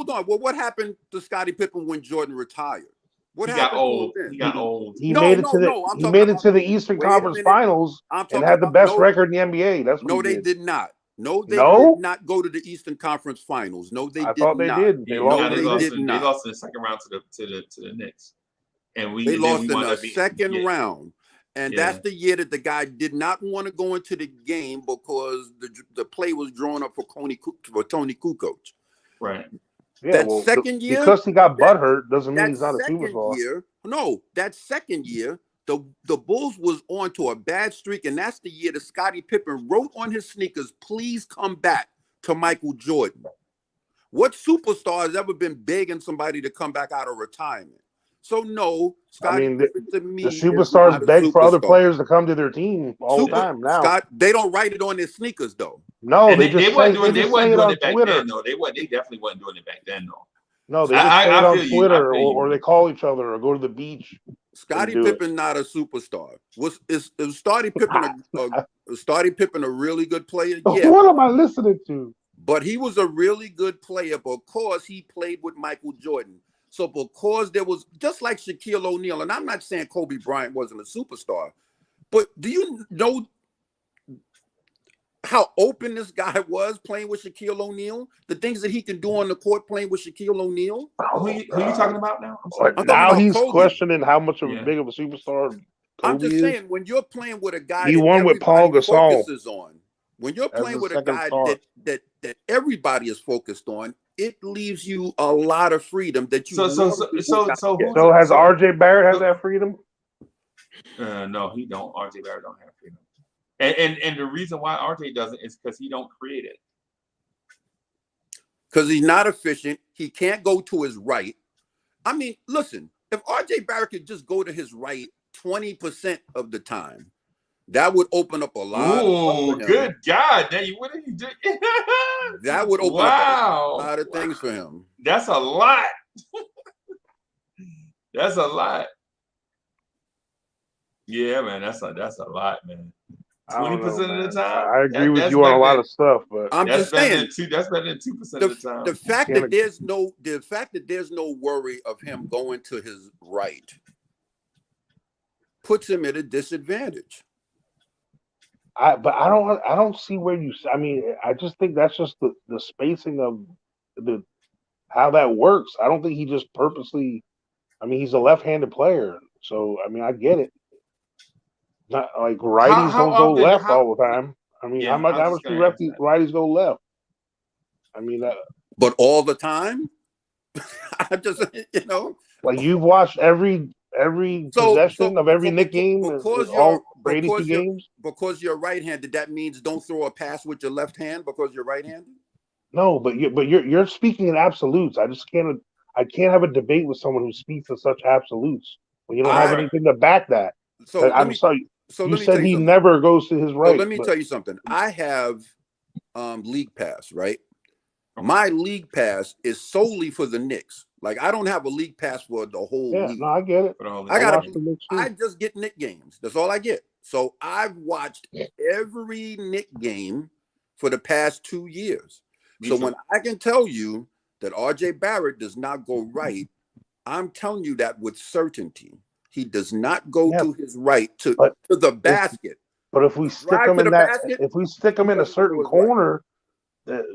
on. Well, what happened to Scottie Pippen when Jordan retired? What He got happened to him old. then? He got old. He No, made it no, to the no. I'm he talking made it about. to the Eastern Wait a Conference minute. Finals I'm and talking had the about best no. record in the NBA. That's what No, he they did. did not. No, they No? did not go to the Eastern Conference Finals. No, they I did thought they not. did. They Yeah, lost. they did They not. lost in the second round to the Knicks, and They then lost we in wound the up beating. second Yeah, round. And yeah. that's the year that the guy did not want to go into the game because the play was drawn up for Tony Kukoc. Right. Yeah, That well, second year, because he got that- butthurt doesn't mean that he's not a second superstar. year, no, that second year, the Bulls was on to a bad streak, and that's the year that Scottie Pippen wrote on his sneakers, "Please come back," to Michael Jordan. What superstar has ever been begging somebody to come back out of retirement? So no, Scottie Pippen to me The is superstars not a beg for other superstar. players to come to their team all the time now. Scott, they don't write it on their sneakers though. No, And they just wasn't say it on it back Twitter. then, though. They definitely wasn't doing it back then, though. No, they just say it on Twitter, I feel or they call each other or go to the beach. Scottie Pippen not a superstar. Is Scottie Pippen a really good player? Yeah. What am I listening to? But he was a really good player because he played with Michael Jordan. So because there was, just like Shaquille O'Neal, and I'm not saying Kobe Bryant wasn't a superstar, but do you know how open this guy was playing with Shaquille O'Neal? The things that he can do on the court playing with Shaquille O'Neal? Who you talking about now? I'm sorry. Now he's Kobe. questioning how much of a big of a superstar Kobe I'm just is. saying, when you're playing with a guy He that won with Paul everybody Gasol focuses on, when you're playing with a second guy star. that everybody is focused on, it leaves you a lot of freedom that you So has RJ Barrett have that freedom? No, he don't. RJ Barrett don't have freedom. And the reason why RJ doesn't is because he don't create it. Because he's not efficient. He can't go to his right. I mean, listen, if RJ Barrett could just go to his right 20% of the time, that would open up a lot. Ooh, good God! What are you doing? That would open up a lot of things for him. That's a lot. That's a lot. Yeah, man, that's a lot, man. 20% of the time. I agree with you on a lot of stuff, but I'm just saying that's better than 2% of the time. The fact that there's no worry of him going to his right puts him at a disadvantage. I don't see where you. I mean, I just think that's just the spacing of how that works. I don't think he just purposely. I mean, he's a left-handed player, so I mean, I get it. Not like righties don't go left all the time. I mean, how much do righties go left? I mean, but all the time. I just like you've watched every possession of every Knick game, all Brady 2 games. Because you're right-handed, that means don't throw a pass with your left hand because you're right-handed. No, but you're speaking in absolutes. I can't have a debate with someone who speaks in such absolutes when you don't have anything to back that. So I'm sorry. So you said he never goes to his right. So let me tell you something. I have League Pass, right? My League Pass is solely for the Knicks. Like, I don't have a League Pass for the whole league. No, I get it. I just get Knick games. That's all I get. So I've watched every Knick game for the past 2 years. So when I can tell you that RJ Barrett does not go right, I'm telling you that with certainty. He does not go to his right to the basket. But if we stick him in a certain corner,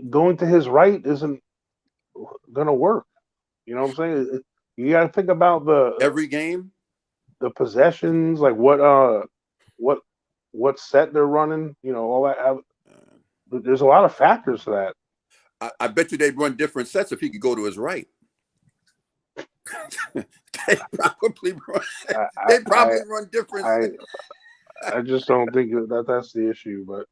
going to his right isn't gonna work. You know what I'm saying? You got to think about every game, the possessions, like what set they're running. You know, all that. There's a lot of factors to that. I bet you they'd run different sets if he could go to his right. They probably run different. I just don't think that's the issue. But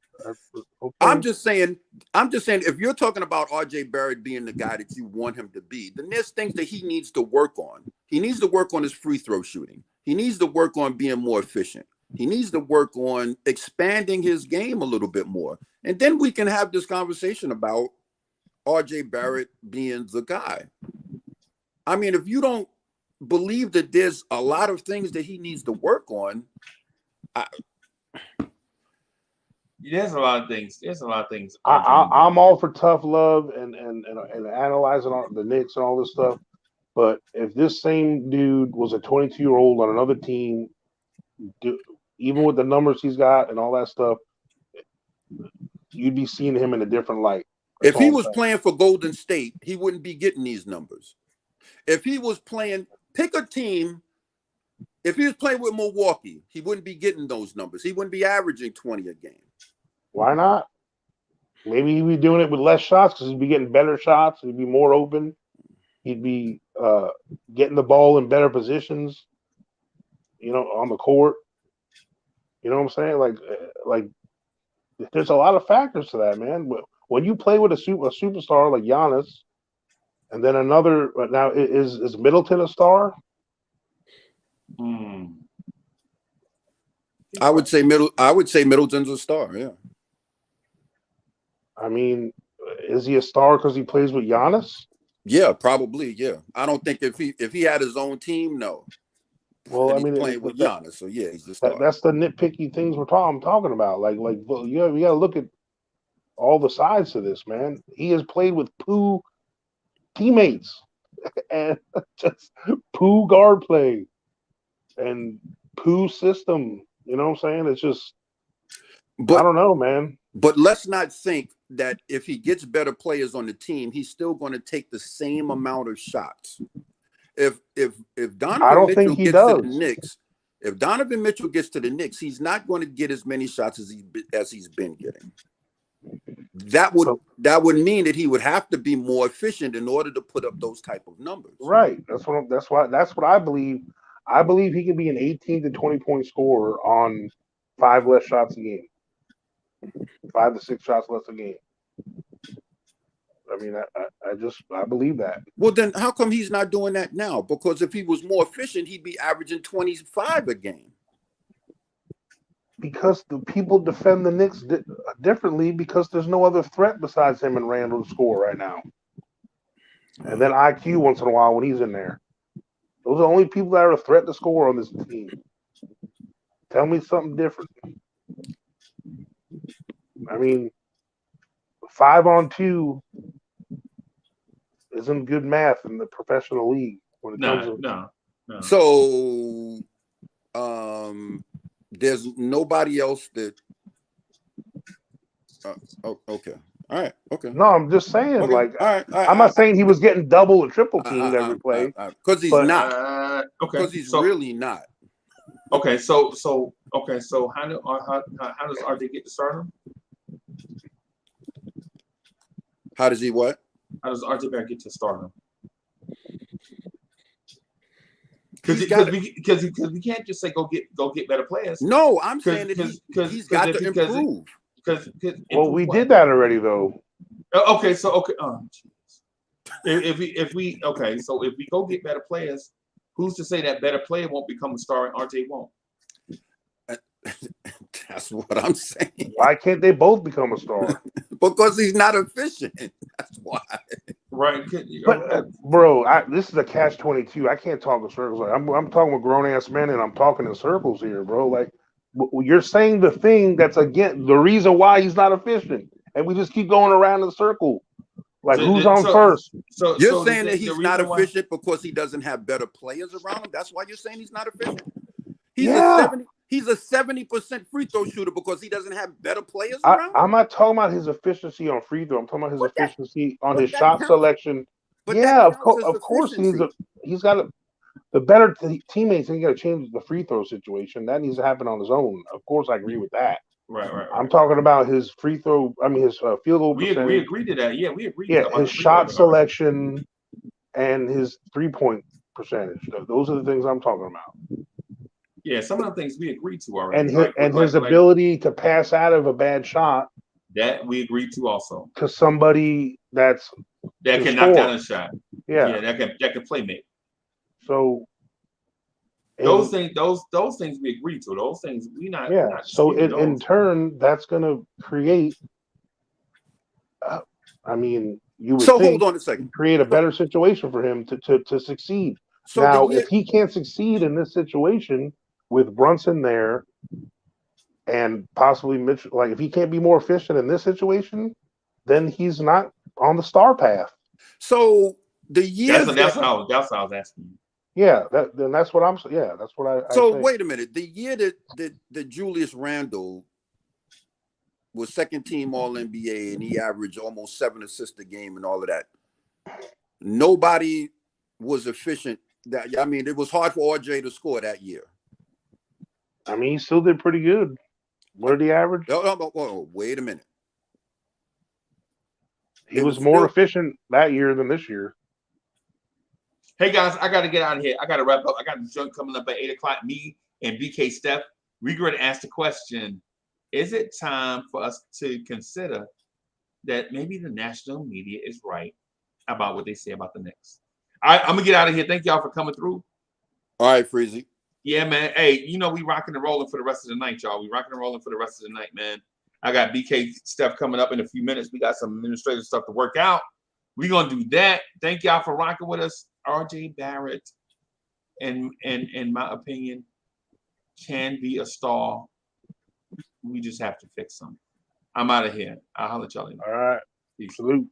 okay. I'm just saying. If you're talking about RJ Barrett being the guy that you want him to be, then there's things that he needs to work on. He needs to work on his free throw shooting. He needs to work on being more efficient. He needs to work on expanding his game a little bit more, and then we can have this conversation about RJ Barrett being the guy. I mean, if you don't believe that there's a lot of things that he needs to work on, there's a lot of things. I'm all for tough love and analyzing all the Knicks and all this stuff. But if this same dude was a 22-year-old on another team, even with the numbers he's got and all that stuff, you'd be seeing him in a different light. If he was playing for Golden State, he wouldn't be getting these numbers. If he was playing, pick a team. If he was playing with Milwaukee, he wouldn't be getting those numbers. He wouldn't be averaging 20 a game. Why not? Maybe he'd be doing it with less shots because he'd be getting better shots. He'd be more open. He'd be getting the ball in better positions, on the court. You know what I'm saying? Like there's a lot of factors to that, man. When you play with a superstar like Giannis, and then another, now is Middleton a star? I would say Middleton's a star. Yeah. I mean, is he a star because he plays with Giannis? Yeah, probably. Yeah, I don't think if he had his own team, no. Well, and I mean, playing with Giannis, so yeah, he's a star. That's the nitpicky things I'm talking about. We got to look at all the sides to this, man. He has played with poo teammates and just poo guard play and poo system. You know what I'm saying? It's just, I don't know, man. But let's not think that if he gets better players on the team, he's still going to take the same amount of shots. If Donovan Mitchell gets to the Knicks, if Donovan Mitchell gets to the Knicks, he's not going to get as many shots as he's been getting. That would mean that he would have to be more efficient in order to put up those type of numbers. Right. That's what I believe. I believe he can be an 18 to 20 point scorer on 5 less shots a game. 5 to 6 shots less a game. I mean, I believe that. Well, then how come he's not doing that now? Because if he was more efficient, he'd be averaging 25 a game. Because the people defend the Knicks differently because there's no other threat besides him and Randall to score right now. And then IQ once in a while when he's in there. Those are the only people that are a threat to score on this team. Tell me something different. I mean, 5-on-2 isn't good math in the professional league when it comes to no. So there's nobody else that okay. All right. Okay. No, I'm just saying, okay. All right. I'm not saying he was getting double or triple teamed every play. Because he's not. Okay. Because he's really not. Okay, so how does RJ get to stardom? How does he what? How does RJ Barrett get to stardom? Because we can't just say go get better players. No, I'm saying that he's got to improve. Well, we did that already, though. Okay, so if we go get better players, who's to say that better player won't become a star and RJ won't? That's what I'm saying. Why can't they both become a star? Because he's not efficient. That's why. Right. But bro, this is a catch-22. I can't talk in circles. I'm talking with grown-ass men, and I'm talking in circles here, bro. Like, you're saying the thing that's, again, the reason why he's not efficient. And we just keep going around in a circle. Like, who's on first? So you're saying that he's not efficient because he doesn't have better players around him? That's why you're saying he's not efficient? He's a 70% free throw shooter because he doesn't have better players around him? I'm not talking about his efficiency on free throw. I'm talking about his efficiency on his shot selection. Yeah, of course he's got the better teammates. He got to change the free throw situation. That needs to happen on his own. Of course, I agree with that. Right. I'm talking about his free throw. I mean, his field goal percentage. We agree to that. Yeah, we agree. Yeah, his shot selection and his 3-point percentage. Those are the things I'm talking about. Yeah, some of the things we agreed to already. And his ability to pass out of a bad shot. That we agreed to also. To somebody that can knock down a shot. Yeah, that can play make. So those things we agreed to. Those things we not. Yeah. Not so in turn, that's going to create. You would hold on a second. Create a better situation for him to succeed. So now, if he can't succeed in this situation with Brunson there, and possibly Mitchell, like if he can't be more efficient in this situation, then he's not on the star path. So the year That's what I was asking you. Yeah, that's what I'm. Yeah, that's what I so think. wait a minute. The year that Julius Randle was second team All NBA and he averaged almost 7 assists a game and all of that. Nobody was efficient. I mean, it was hard for RJ to score that year. I mean, he still did pretty good. What did he average? Oh, wait a minute. He was more efficient that year than this year. Hey guys, I got to get out of here. I got to wrap up. I got a junk coming up at 8:00. Me and BK Steph, we're going to ask the question: is it time for us to consider that maybe the national media is right about what they say about the Knicks? All right, I'm gonna get out of here. Thank y'all for coming through. All right, Freezy. Yeah, man. Hey, we rocking and rolling for the rest of the night, y'all. We rocking and rolling for the rest of the night, man. I got BK Steph coming up in a few minutes. We got some administrative stuff to work out. We're gonna do that. Thank y'all for rocking with us. RJ Barrett, in my opinion, can be a star. We just have to fix something. I'm out of here. I'll holler at y'all later. All right. Peace. Salute.